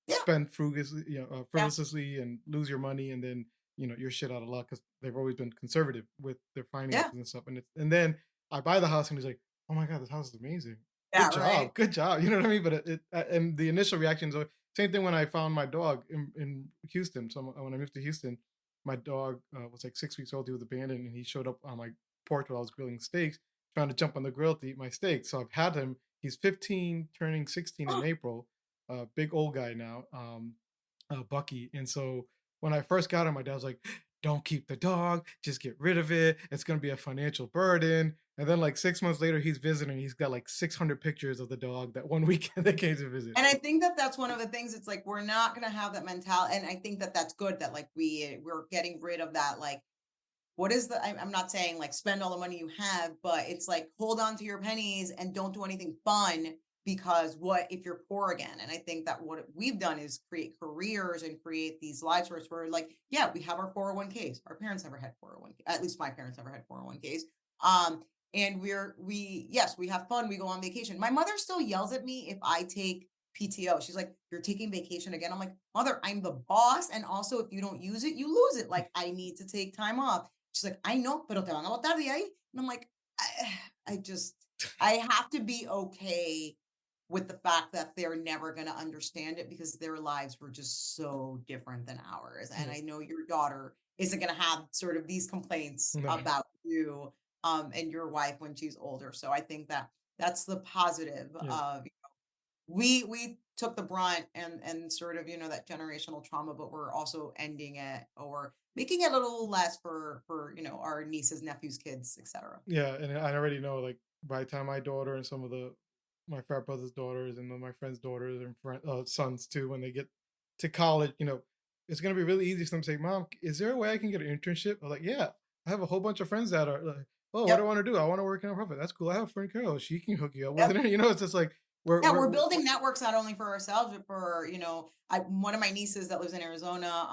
yeah, spend frugally, yeah, frivolously, and lose your money, and then you're shit out of luck because they've always been conservative with their finances yeah, and stuff. And then I buy the house, and he's like, "Oh my god, this house is amazing. yeah, right? Good job." You know what I mean? But and the initial reactions are same thing when I found my dog in Houston. So when I moved to Houston, my dog was like 6 weeks old. He was abandoned, and he showed up on my porch while I was grilling steaks, trying to jump on the grill to eat my steak. So I've had him. He's 15, turning 16 in April, big old guy now, Bucky. And so when I first got him, my dad was like, "Don't keep the dog, just get rid of it. It's going to be a financial burden." And then, like 6 months later, he's visiting. He's got like 600 pictures of the dog that one weekend they came to visit. And I think that that's one of the things. It's like, we're not gonna have that mentality, and I think that that's good that, like, we're getting rid of that, like, what is the I'm not saying, like, spend all the money you have, but it's like, hold on to your pennies and don't do anything fun, because what if you're poor again? And I think that what we've done is create careers and create these lives for us where, like, yeah, we have our 401ks. Our parents never had 401k. At least my parents never had 401ks. Um, and yes, we have fun. We go on vacation. My mother still yells at me if I take PTO. She's like, "You're taking vacation again." I'm like, "Mother, I'm the boss. And also, if you don't use it, you lose it. Like, I need to take time off." She's like, "I know, pero te van a botar de ahí." And I'm like, I just, I have to be okay with the fact that they're never going to understand it because their lives were just so different than ours. And Yeah. I know your daughter isn't going to have sort of these complaints No. about you, and your wife when she's older. So I think that that's the positive Yeah. of we took the brunt and sort of, that generational trauma, but we're also ending it or making it a little less for, our nieces, nephews, kids, etc. Yeah, and I already know, like, by the time my daughter and some of my frat brother's daughters and then my friends' daughters and sons too, when they get to college, it's gonna be really easy for them to say, "Mom, is there a way I can get an internship?" I'm like, "Yeah, I have a whole bunch of friends that are like, oh, what do I Yep. want to do? I want to work in a profit. That's cool. I have a friend Carol. She can hook you up with Yep. it." It's just like Yeah, we're building networks not only for ourselves, but for, one of my nieces that lives in Arizona,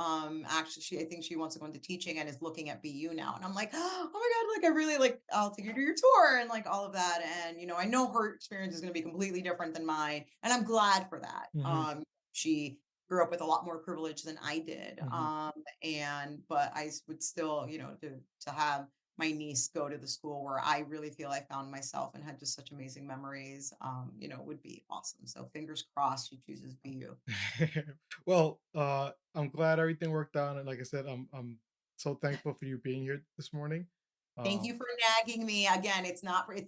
actually I think she wants to go into teaching and is looking at BU now. And I'm like, oh my God, like I really like I'll take you to your tour and like all of that. And I know her experience is gonna be completely different than mine. And I'm glad for that. Mhm, She grew up with a lot more privilege than I did. mhm. And but would still, to have my niece go to the school where I really feel I found myself and had just such amazing memories, would be awesome. So fingers crossed she chooses BU. Well, I'm glad everything worked out, and like I said, I'm so thankful for you being here this morning. Thank you Um, for nagging me. Again, it's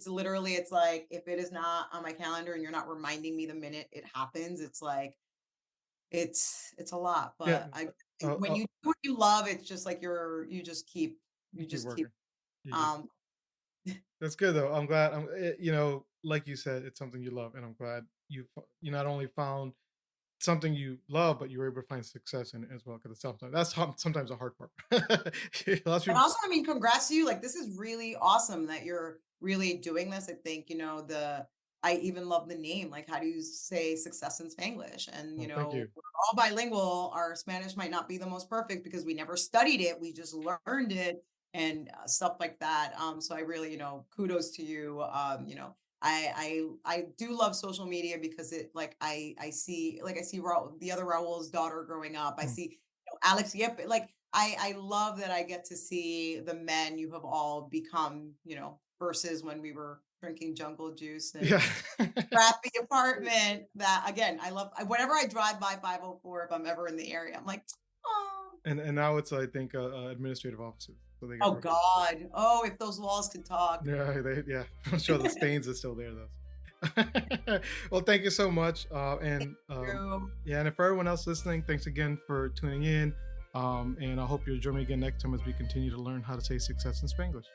literally, it's like if it is not on my calendar and you're not reminding me the minute it happens, it's like it's a lot. yeah, But when uh, you do what you love, it's just like you you keep just keep working. You just um That's good though. I'm glad. Like you said, it's something you love, and I'm glad you not only found something you love, but you were able to find success in it as well. Because it's sometimes the hard part. Lots of And people. also, I mean, congrats to you. Like, this is really awesome that you're really doing this. I think, I even love the name. Like, how do you say success in Spanglish? And, Oh, thank you. we're all bilingual. Our Spanish might not be the most perfect because we never studied it. We just learned it and stuff like that. So I really, kudos to you. I do love social media because it like I see the other Raul's daughter growing up. I Mm. see Alex Yep, like I love that I get to see the men you have all become, versus when we were drinking jungle juice and Yeah. crappy apartment. That again, whenever I drive by 504, if I'm ever in the area, I'm like, oh, And now it's, I think, administrative offices, so they got oh rid. God. Oh, if those walls could talk. Yeah. I'm sure the stains are still there though. Well, thank you so much. And You. yeah, and for everyone else listening, thanks again for tuning in. And I hope you'll join me again next time as we continue to learn how to say success in Spanglish.